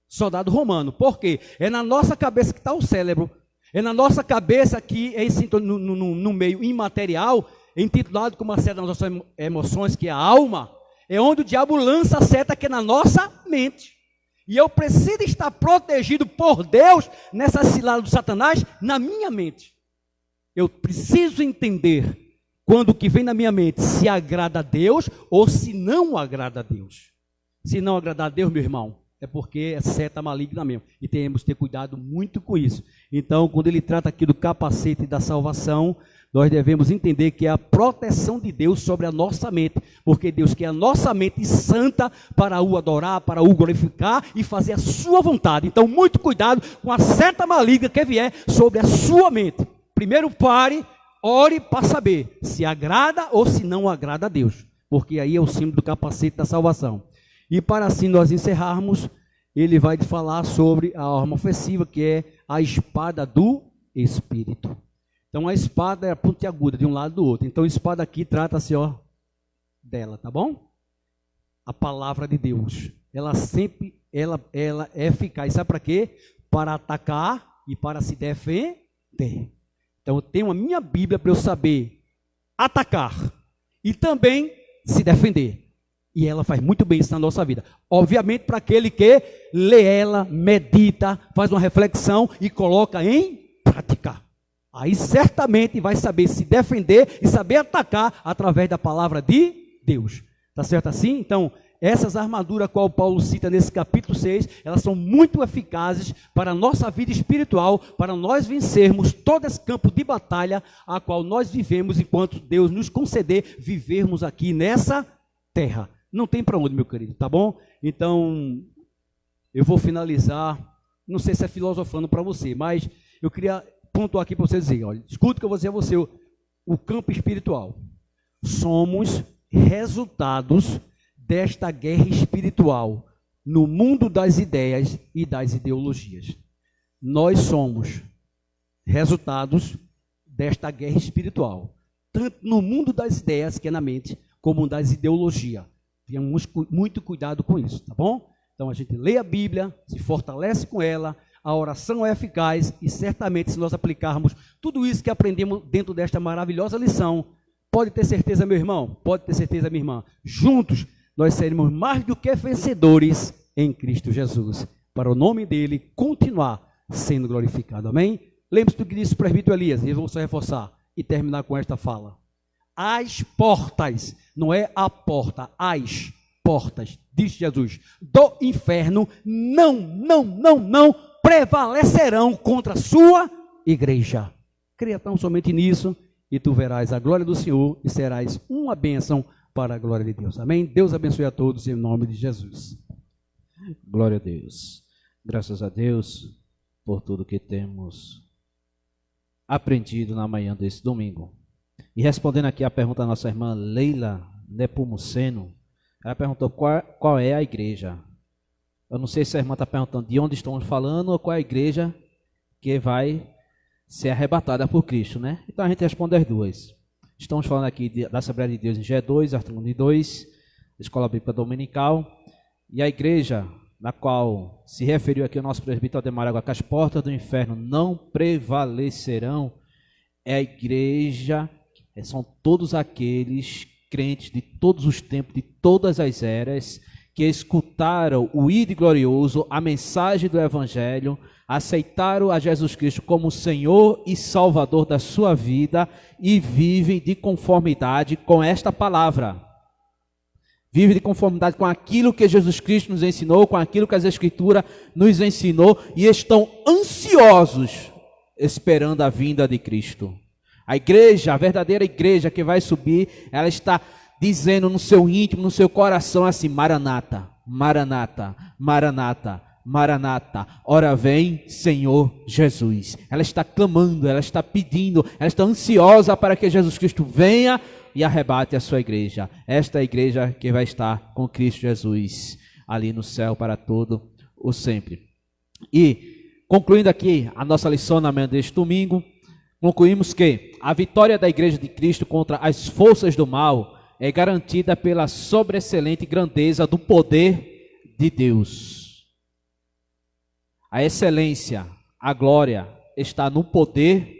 soldado romano. Por quê? É na nossa cabeça que está o cérebro, é na nossa cabeça que é no meio imaterial, intitulado como a seta das nossas emoções, que é a alma, é onde o diabo lança a seta que é na nossa mente. E eu preciso estar protegido por Deus nessa cilada do Satanás na minha mente. Eu preciso entender quando o que vem na minha mente se agrada a Deus ou se não agrada a Deus. Se não agradar a Deus, meu irmão, é porque é seta maligna mesmo. E temos que ter cuidado muito com isso. Então, quando ele trata aqui do capacete da salvação, nós devemos entender que é a proteção de Deus sobre a nossa mente, porque Deus quer a nossa mente santa para o adorar, para o glorificar e fazer a sua vontade. Então, muito cuidado com a seta maligna que vier sobre a sua mente. Primeiro pare, ore para saber se agrada ou se não agrada a Deus, porque aí é o símbolo do capacete da salvação. E para assim nós encerrarmos, ele vai falar sobre a arma ofensiva, que é a espada do Espírito. Então a espada é a pontiaguda de um lado e do outro. Então a espada aqui trata-se dela, tá bom? A palavra de Deus. Ela sempre, ela é eficaz. Sabe para quê? Para atacar e para se defender. Então eu tenho a minha Bíblia para eu saber atacar e também se defender. E ela faz muito bem isso na nossa vida. Obviamente para aquele que lê ela, medita, faz uma reflexão e coloca em prática. Aí certamente vai saber se defender e saber atacar através da palavra de Deus. Tá certo assim? Então, essas armaduras, qual Paulo cita nesse capítulo 6, elas são muito eficazes para a nossa vida espiritual, para nós vencermos todo esse campo de batalha a qual nós vivemos enquanto Deus nos conceder vivermos aqui nessa terra. Não tem para onde, meu querido, tá bom? Então, eu vou finalizar, não sei se é filosofando para você, mas eu queria pontuar aqui para você dizer, olha, escuta o que eu vou dizer a você, o campo espiritual. Somos resultados desta guerra espiritual no mundo das ideias e das ideologias. Nós somos resultados desta guerra espiritual, tanto no mundo das ideias, que é na mente, como das ideologias. Tenhamos muito cuidado com isso, tá bom? Então a gente lê a Bíblia, se fortalece com ela, a oração é eficaz e certamente se nós aplicarmos tudo isso que aprendemos dentro desta maravilhosa lição, pode ter certeza, meu irmão, pode ter certeza, minha irmã, juntos nós seremos mais do que vencedores em Cristo Jesus, para o nome dele continuar sendo glorificado, amém? Lembre-se do que disse o presbítero Elias, e vamos só reforçar e terminar com esta fala. As portas, não é a porta, as portas, disse Jesus, do inferno não prevalecerão contra a sua igreja. Creia tão somente nisso e tu verás a glória do Senhor e serás uma bênção para a glória de Deus. Amém? Deus abençoe a todos em nome de Jesus. Glória a Deus. Graças a Deus por tudo que temos aprendido na manhã desse domingo. E respondendo aqui a pergunta da nossa irmã Leila Nepomuceno, ela perguntou qual é a igreja. Eu não sei se a irmã está perguntando de onde estamos falando ou qual é a igreja que vai ser arrebatada por Cristo, né? Então a gente responde as duas. Estamos falando aqui da Assembleia de Deus em G2, artigo 2, Escola Bíblica Dominical, e a igreja na qual se referiu aqui o nosso presbítero Ademar Água, que as portas do inferno não prevalecerão, é a igreja, são todos aqueles crentes de todos os tempos, de todas as eras, que escutaram o ide glorioso, a mensagem do Evangelho, aceitaram a Jesus Cristo como Senhor e Salvador da sua vida e vivem de conformidade com esta palavra. Vivem de conformidade com aquilo que Jesus Cristo nos ensinou, com aquilo que as Escrituras nos ensinou e estão ansiosos esperando a vinda de Cristo. A igreja, a verdadeira igreja que vai subir, ela está dizendo no seu íntimo, no seu coração assim, Maranata, Maranata, Maranata, Maranata, ora vem Senhor Jesus. Ela está clamando, ela está pedindo, ela está ansiosa para que Jesus Cristo venha e arrebate a sua igreja. Esta é a igreja que vai estar com Cristo Jesus ali no céu para todo o sempre. E concluindo aqui a nossa lição na manhã deste domingo, concluímos que a vitória da igreja de Cristo contra as forças do mal é garantida pela sobreexcelente grandeza do poder de Deus. A excelência, a glória está no poder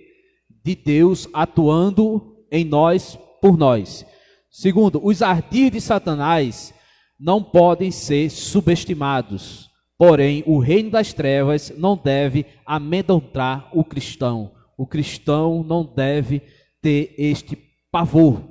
de Deus atuando em nós, por nós. Segundo, os ardis de Satanás não podem ser subestimados. Porém, o reino das trevas não deve amedrontar o cristão. O cristão não deve ter este pavor.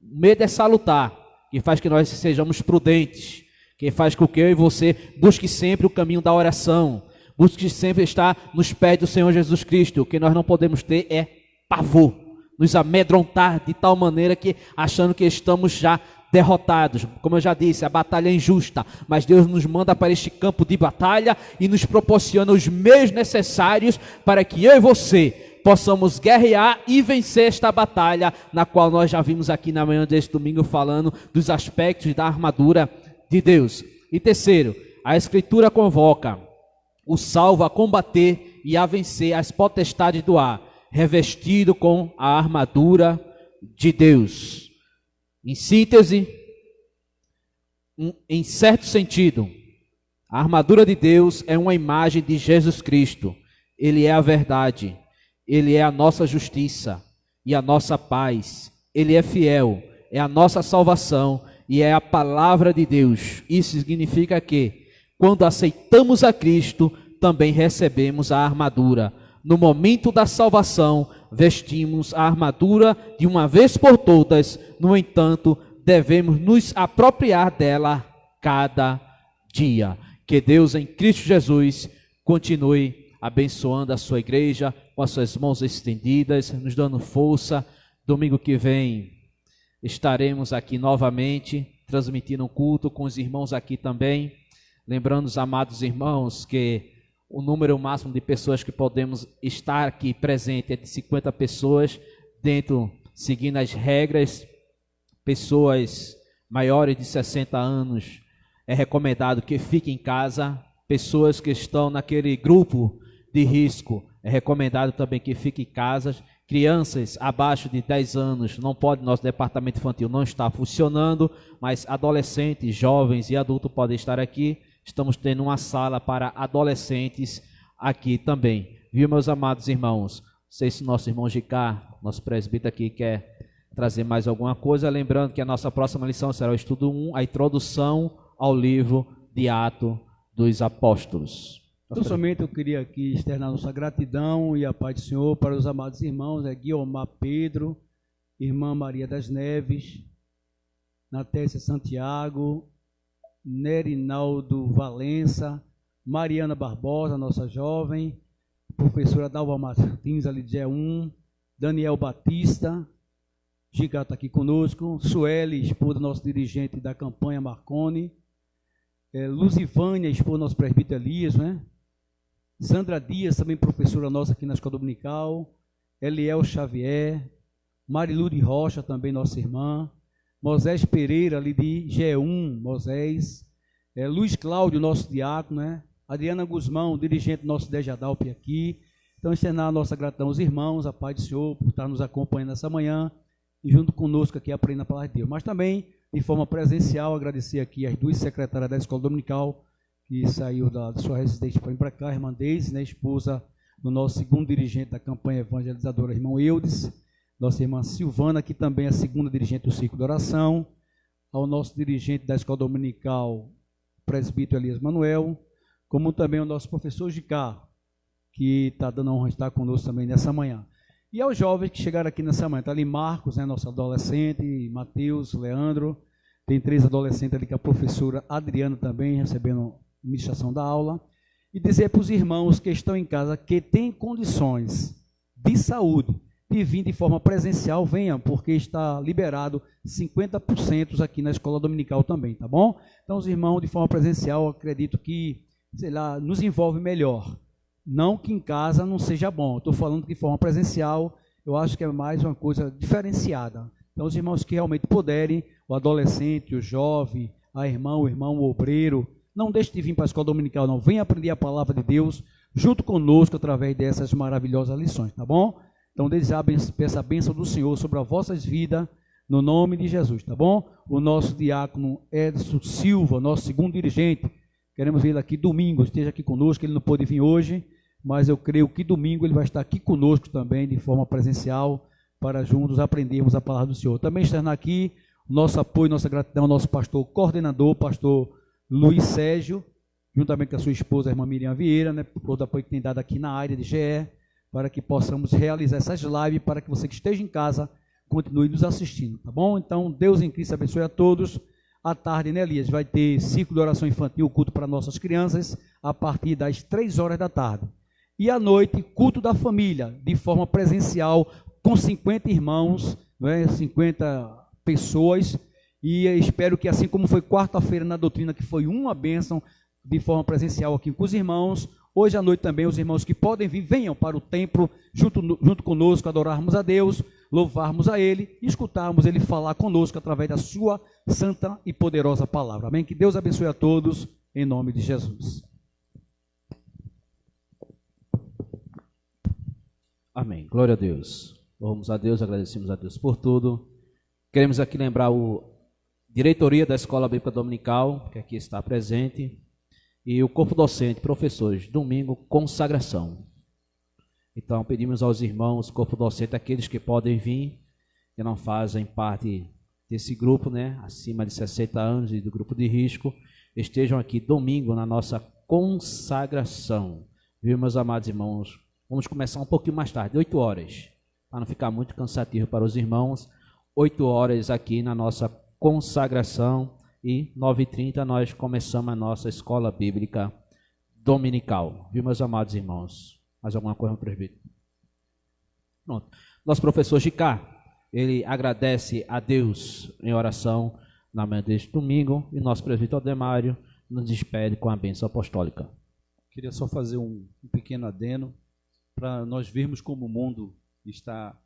O medo é salutar, que faz que nós sejamos prudentes, que faz com que eu e você busque sempre o caminho da oração, busque sempre estar nos pés do Senhor Jesus Cristo. O que nós não podemos ter é pavor, nos amedrontar de tal maneira que achando que estamos já derrotados. Como eu já disse, a batalha é injusta, mas Deus nos manda para este campo de batalha e nos proporciona os meios necessários para que eu e você possamos guerrear e vencer esta batalha, na qual nós já vimos aqui na manhã deste domingo falando dos aspectos da armadura de Deus. E terceiro, a Escritura convoca o salvo a combater e a vencer as potestades do ar, revestido com a armadura de Deus. Em síntese, em certo sentido, a armadura de Deus é uma imagem de Jesus Cristo. Ele é a verdade, Ele é a nossa justiça e a nossa paz. Ele é fiel, é a nossa salvação e é a palavra de Deus. Isso significa que, quando aceitamos a Cristo, também recebemos a armadura. No momento da salvação, vestimos a armadura de uma vez por todas. No entanto, devemos nos apropriar dela cada dia. Que Deus em Cristo Jesus continue abençoando a sua igreja com as suas mãos estendidas, nos dando força. Domingo que vem estaremos aqui novamente, transmitindo um culto com os irmãos aqui também. Lembrando os amados irmãos que o número máximo de pessoas que podemos estar aqui presente é de 50 pessoas, seguindo as regras. Pessoas maiores de 60 anos é recomendado que fiquem em casa. Pessoas que estão naquele grupo de risco é recomendado também que fiquem em casa. Crianças abaixo de 10 anos não pode, nosso departamento infantil não está funcionando, mas adolescentes, jovens e adultos podem estar aqui. Estamos tendo uma sala para adolescentes aqui também. Viu, meus amados irmãos? Não sei se nosso irmão Gicá, nosso presbítero aqui, quer trazer mais alguma coisa. Lembrando que a nossa próxima lição será o estudo 1, a introdução ao livro de Atos dos Apóstolos. Então, somente eu queria aqui externar nossa gratidão e a paz do Senhor para os amados irmãos, Guiomar Pedro, irmã Maria das Neves, Natécia Santiago, Nerinaldo Valença, Mariana Barbosa, nossa jovem, professora Dalva Martins, ali de G1, Daniel Batista, Giga está aqui conosco, Sueli, esposa do nosso dirigente da campanha Marconi, Luzivânia, esposa do nosso presbítero Elias, né? Sandra Dias, também professora nossa aqui na Escola Dominical, Eliel Xavier, Marilu de Rocha, também nossa irmã, Moisés Pereira, ali de G1, Moisés, Luiz Cláudio, nosso diácono, né? Adriana Guzmão, dirigente do nosso Dejadalpe aqui. Então, externar a nossa gratidão aos irmãos, a paz do Senhor, por estar nos acompanhando essa manhã, e junto conosco aqui aprendendo a palavra de Deus. Mas também, de forma presencial, agradecer aqui as duas secretárias da Escola Dominical, que saiu da sua residência para vir para cá, a irmã Deise, né, esposa do nosso segundo dirigente da campanha evangelizadora, irmão Eudes, nossa irmã Silvana, que também é a segunda dirigente do Círculo de Oração, ao nosso dirigente da Escola Dominical, presbítero Elias Manuel, como também o nosso professor Gicá, que está dando a honra de estar conosco também nessa manhã. E aos jovens que chegaram aqui nessa manhã, está ali Marcos, né, nosso adolescente, Mateus, Leandro, tem 3 adolescentes ali, que a professora Adriana também, recebendo administração da aula, e dizer para os irmãos que estão em casa, que têm condições de saúde, de vir de forma presencial, venham, porque está liberado 50% aqui na Escola Dominical também, tá bom? Então, os irmãos, de forma presencial, acredito que, sei lá, nos envolve melhor. Não que em casa não seja bom, estou falando que de forma presencial, eu acho que é mais uma coisa diferenciada. Então, os irmãos que realmente puderem, o adolescente, o jovem, a irmã, o irmão, o obreiro, não deixe de vir para a Escola Dominical, não. Venha aprender a palavra de Deus junto conosco através dessas maravilhosas lições, tá bom? Então, peço a bênção do Senhor sobre as vossas vidas, no nome de Jesus, tá bom? O nosso diácono Edson Silva, nosso segundo dirigente, queremos ver ele aqui domingo, esteja aqui conosco, ele não pôde vir hoje, mas eu creio que domingo ele vai estar aqui conosco também, de forma presencial, para juntos aprendermos a palavra do Senhor. Também externar aqui o nosso apoio, nossa gratidão ao nosso pastor coordenador, pastor Luiz Sérgio, juntamente com a sua esposa, a irmã Miriam Vieira, né, por todo o apoio que tem dado aqui na área de GE, para que possamos realizar essas lives, para que você que esteja em casa continue nos assistindo, tá bom? Então, Deus em Cristo abençoe a todos. À tarde, né, Elias, vai ter ciclo de oração infantil, culto para nossas crianças, a partir das 3 horas da tarde. E à noite, culto da família, de forma presencial, com 50 irmãos, né, 50 pessoas, e espero que, assim como foi quarta-feira na doutrina, que foi uma bênção, de forma presencial aqui com os irmãos, hoje à noite também os irmãos que podem vir, venham para o templo, junto conosco, adorarmos a Deus, louvarmos a Ele, e escutarmos Ele falar conosco através da sua santa e poderosa palavra. Amém? Que Deus abençoe a todos, em nome de Jesus. Amém. Glória a Deus. Louvamos a Deus, agradecemos a Deus por tudo. Queremos aqui lembrar a diretoria da Escola Bíblica Dominical, que aqui está presente, e o corpo docente, professores, domingo, consagração. Então, pedimos aos irmãos, corpo docente, aqueles que podem vir, que não fazem parte desse grupo, né, acima de 60 anos e do grupo de risco, estejam aqui domingo na nossa consagração. Viu, meus amados irmãos? Vamos começar um pouquinho mais tarde, 8 horas, para não ficar muito cansativo para os irmãos. 8 horas aqui na nossa consagração e 9h30 nós começamos a nossa escola bíblica dominical. Viu, meus amados irmãos? Mais alguma coisa no presbítero? Pronto. Nosso professor Gicá, ele agradece a Deus em oração na manhã deste domingo e nosso presbítero Ademário nos despede com a bênção apostólica. Queria só fazer um pequeno adeno para nós vermos como o mundo está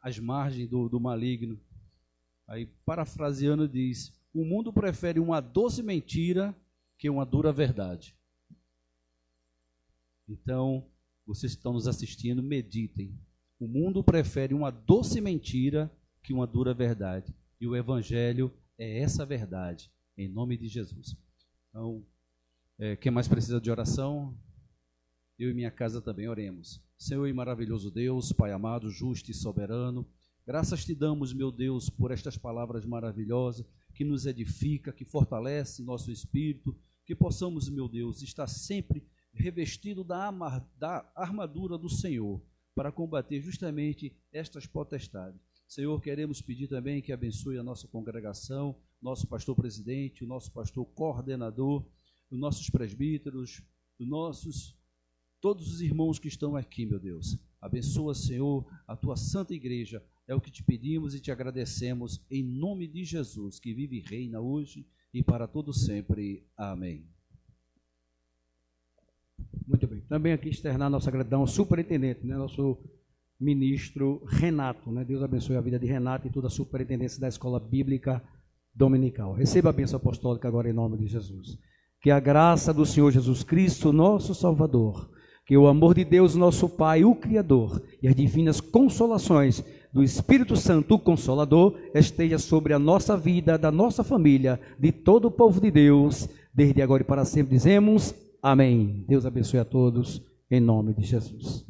às margens do maligno. Aí, parafraseando, diz: o mundo prefere uma doce mentira que uma dura verdade. Então, vocês que estão nos assistindo, meditem. O mundo prefere uma doce mentira que uma dura verdade. E o Evangelho é essa verdade, em nome de Jesus. Então, quem mais precisa de oração? Eu e minha casa também, oremos. Senhor e maravilhoso Deus, Pai amado, justo e soberano, graças te damos, meu Deus, por estas palavras maravilhosas, que nos edifica, que fortalece nosso espírito, que possamos, meu Deus, estar sempre revestido da armadura do Senhor, para combater justamente estas potestades. Senhor, queremos pedir também que abençoe a nossa congregação, nosso pastor presidente, o nosso pastor coordenador, os nossos presbíteros, todos os irmãos que estão aqui, meu Deus. Abençoa, Senhor, a tua santa igreja. É o que te pedimos e te agradecemos em nome de Jesus, que vive e reina hoje e para todo sempre. Amém. Muito bem. Também aqui externar nossa gratidão ao superintendente, né, nosso ministro Renato, né? Deus abençoe a vida de Renato e toda a superintendência da Escola Bíblica Dominical. Receba a bênção apostólica agora em nome de Jesus. Que a graça do Senhor Jesus Cristo, nosso Salvador, que o amor de Deus, nosso Pai, o Criador, e as divinas consolações do Espírito Santo, o Consolador, esteja sobre a nossa vida, da nossa família, de todo o povo de Deus, desde agora e para sempre. Dizemos amém. Deus abençoe a todos, em nome de Jesus.